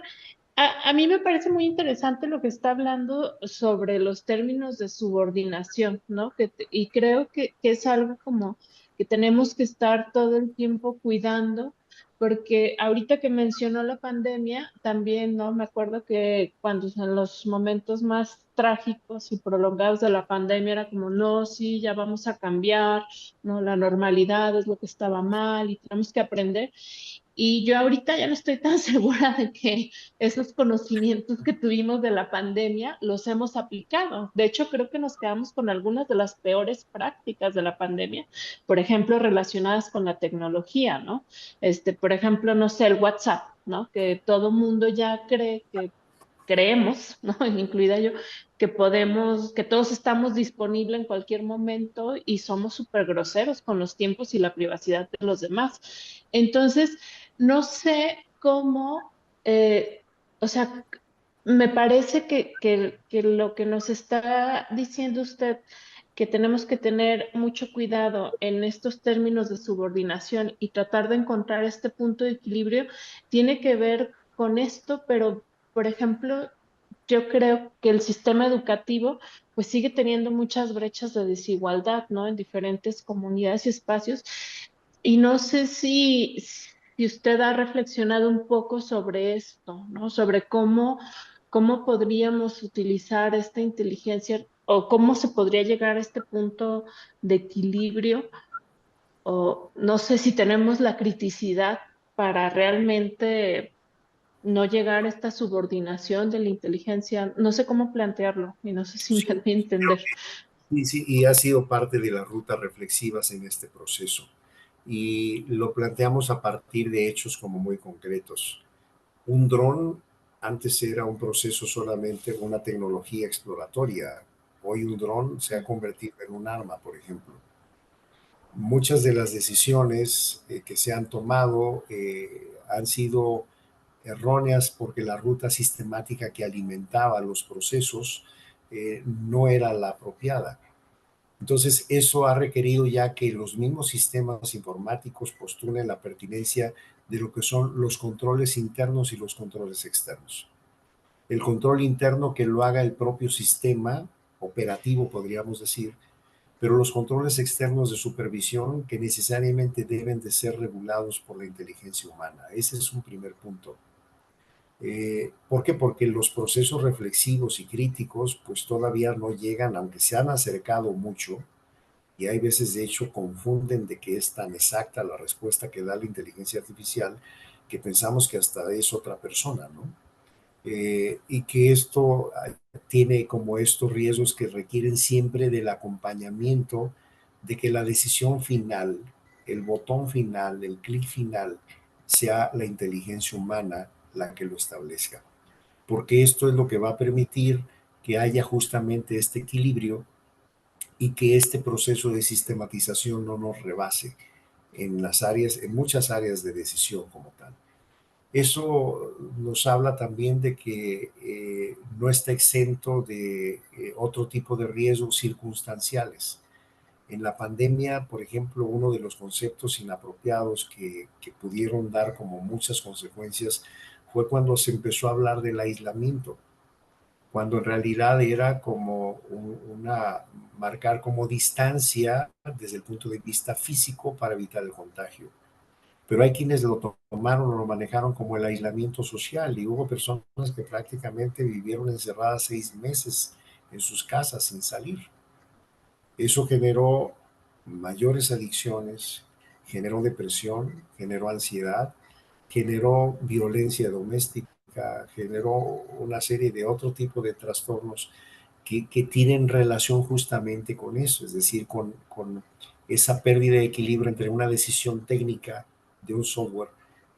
a mí me parece muy interesante lo que está hablando sobre los términos de subordinación, ¿no? Y creo que es algo como que tenemos que estar todo el tiempo cuidando, porque ahorita que mencionó la pandemia, también, ¿no? Me acuerdo que cuando en los momentos más trágicos y prolongados de la pandemia era como, no, sí, ya vamos a cambiar, ¿no? La normalidad es lo que estaba mal y tenemos que aprender. Y yo ahorita ya no estoy tan segura de que esos conocimientos que tuvimos de la pandemia los hemos aplicado. De hecho, creo que nos quedamos con algunas de las peores prácticas de la pandemia, por ejemplo, relacionadas con la tecnología, ¿no? Por ejemplo, no sé, el WhatsApp. ¿no? Que todo mundo ya cree que creemos, ¿no? Incluida yo, que podemos, que todos estamos disponibles en cualquier momento y somos súper groseros con los tiempos y la privacidad de los demás. Entonces, no sé cómo, o sea, me parece que lo que nos está diciendo usted, que tenemos que tener mucho cuidado en estos términos de subordinación y tratar de encontrar este punto de equilibrio, tiene que ver con esto, pero por ejemplo, yo creo que el sistema educativo pues sigue teniendo muchas brechas de desigualdad, ¿no? En diferentes comunidades y espacios. Y no sé si usted ha reflexionado un poco sobre esto, ¿no? Sobre cómo podríamos utilizar esta inteligencia o cómo se podría llegar a este punto de equilibrio, o no sé si tenemos la criticidad para realmente no llegar a esta subordinación de la inteligencia. No sé cómo plantearlo y no sé si me Sí, da a entender. sí, sí, y ha sido parte de las rutas reflexivas en este proceso. Y lo planteamos a partir de hechos como muy concretos. Un dron antes era un proceso solamente una tecnología exploratoria. Hoy un dron se ha convertido en un arma, por ejemplo. Muchas de las decisiones que se han tomado han sido erróneas porque la ruta sistemática que alimentaba los procesos no era la apropiada. Entonces, eso ha requerido ya que los mismos sistemas informáticos postulen la pertinencia de lo que son los controles internos y los controles externos. El control interno que lo haga el propio sistema operativo, podríamos decir, pero los controles externos de supervisión que necesariamente deben de ser regulados por la inteligencia humana. Ese es un primer punto. ¿Por qué? Porque los procesos reflexivos y críticos pues todavía no llegan, aunque se han acercado mucho, y hay veces de hecho confunden de que es tan exacta la respuesta que da la inteligencia artificial que pensamos que hasta es otra persona, ¿no? Y que esto tiene como estos riesgos que requieren siempre del acompañamiento de que la decisión final, el botón final, el clic final, sea la inteligencia humana la que lo establezca. Porque esto es lo que va a permitir que haya justamente este equilibrio y que este proceso de sistematización no nos rebase en las áreas, en muchas áreas de decisión como tal. Eso nos habla también de que no está exento de otro tipo de riesgos circunstanciales. En la pandemia, por ejemplo, uno de los conceptos inapropiados que pudieron dar como muchas consecuencias fue cuando se empezó a hablar del aislamiento, cuando en realidad era como marcar como distancia desde el punto de vista físico para evitar el contagio. Pero hay quienes lo tomaron o lo manejaron como el aislamiento social y hubo personas que prácticamente vivieron encerradas 6 meses en sus casas sin salir. Eso generó mayores adicciones, generó depresión, generó ansiedad, generó violencia doméstica, generó una serie de otro tipo de trastornos que tienen relación justamente con eso, es decir, con esa pérdida de equilibrio entre una decisión técnica de un software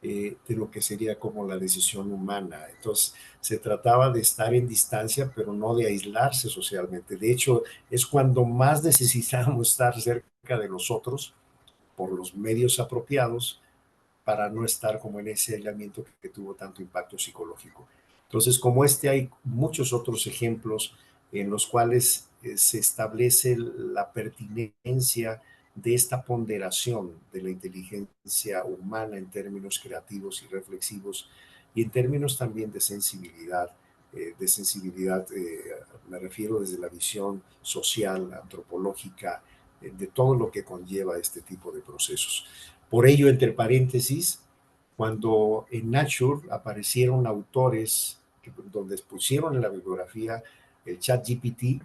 de lo que sería como la decisión humana. Entonces, se trataba de estar en distancia, pero no de aislarse socialmente. De hecho, es cuando más necesitamos estar cerca de los otros por los medios apropiados para no estar como en ese aislamiento que tuvo tanto impacto psicológico. Entonces, como este, hay muchos otros ejemplos en los cuales se establece la pertinencia de esta ponderación de la inteligencia humana en términos creativos y reflexivos y en términos también de sensibilidad. Me refiero desde la visión social, antropológica, de todo lo que conlleva este tipo de procesos. Por ello, entre paréntesis, cuando en Nature aparecieron autores donde pusieron en la bibliografía el chat GPT,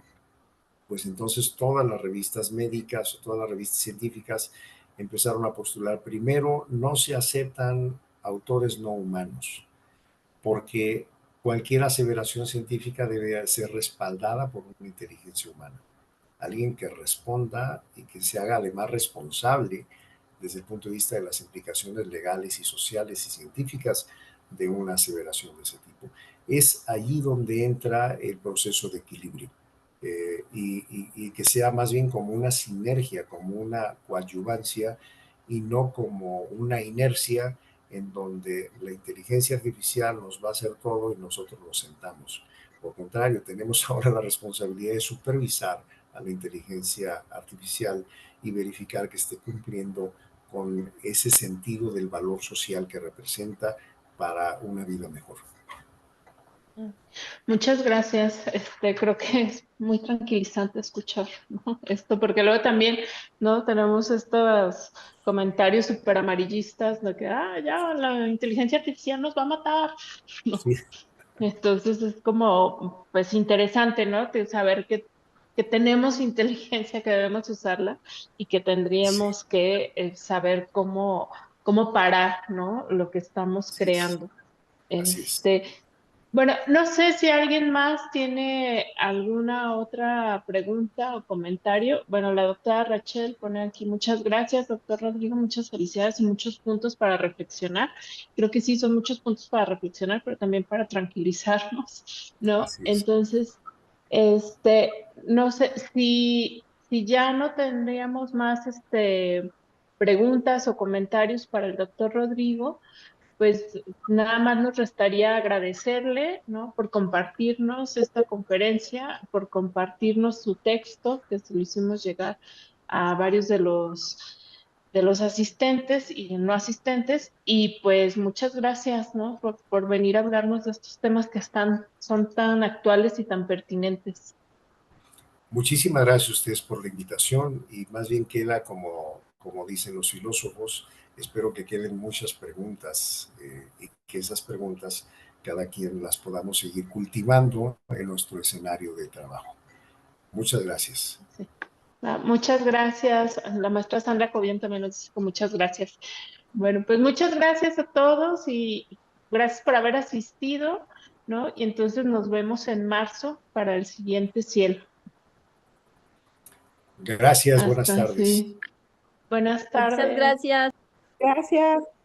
pues entonces todas las revistas médicas, todas las revistas científicas empezaron a postular, primero, no se aceptan autores no humanos, porque cualquier aseveración científica debe ser respaldada por una inteligencia humana, alguien que responda y que se haga además responsable desde el punto de vista de las implicaciones legales y sociales y científicas de una aseveración de ese tipo. Es allí donde entra el proceso de equilibrio. Y que sea más bien como una sinergia, como una coadyuvancia y no como una inercia en donde la inteligencia artificial nos va a hacer todo y nosotros nos sentamos. Por contrario, tenemos ahora la responsabilidad de supervisar a la inteligencia artificial y verificar que esté cumpliendo con ese sentido del valor social que representa para una vida mejor. Muchas gracias. Creo que es muy tranquilizante escuchar, ¿no? Esto, porque luego también, ¿no? Tenemos estos comentarios súper amarillistas de que, ya, la inteligencia artificial nos va a matar, ¿no? Sí, Entonces es como, pues, interesante, ¿no? De saber que tenemos inteligencia, que debemos usarla y que sí, tendríamos que saber cómo parar, ¿no? Lo que estamos así es, creando. así es. Este, bueno, no sé si alguien más tiene alguna otra pregunta o comentario. Bueno, la doctora Rachel pone aquí muchas gracias, doctor Rodrigo, muchas felicidades y muchos puntos para reflexionar. Creo que sí, son muchos puntos para reflexionar, pero también para tranquilizarnos, ¿no? Así es. Entonces, no sé si ya no tendríamos más, preguntas o comentarios para el doctor Rodrigo, pues nada más nos restaría agradecerle, ¿no? Por compartirnos esta conferencia, por compartirnos su texto, que se lo hicimos llegar a varios de los asistentes y no asistentes, y pues muchas gracias, ¿no? Por venir a hablarnos de estos temas que son tan actuales y tan pertinentes. Muchísimas gracias a ustedes por la invitación y más bien queda como dicen los filósofos, espero que queden muchas preguntas y que esas preguntas cada quien las podamos seguir cultivando en nuestro escenario de trabajo. Muchas gracias. Sí. Muchas gracias. La maestra Sandra Cobian también nos dice que muchas gracias. Bueno, pues muchas gracias a todos y gracias por haber asistido, ¿no? Y entonces nos vemos en marzo para el siguiente cielo. Gracias, buenas Hasta tardes. sí. Buenas Muchas tardes. gracias. Gracias.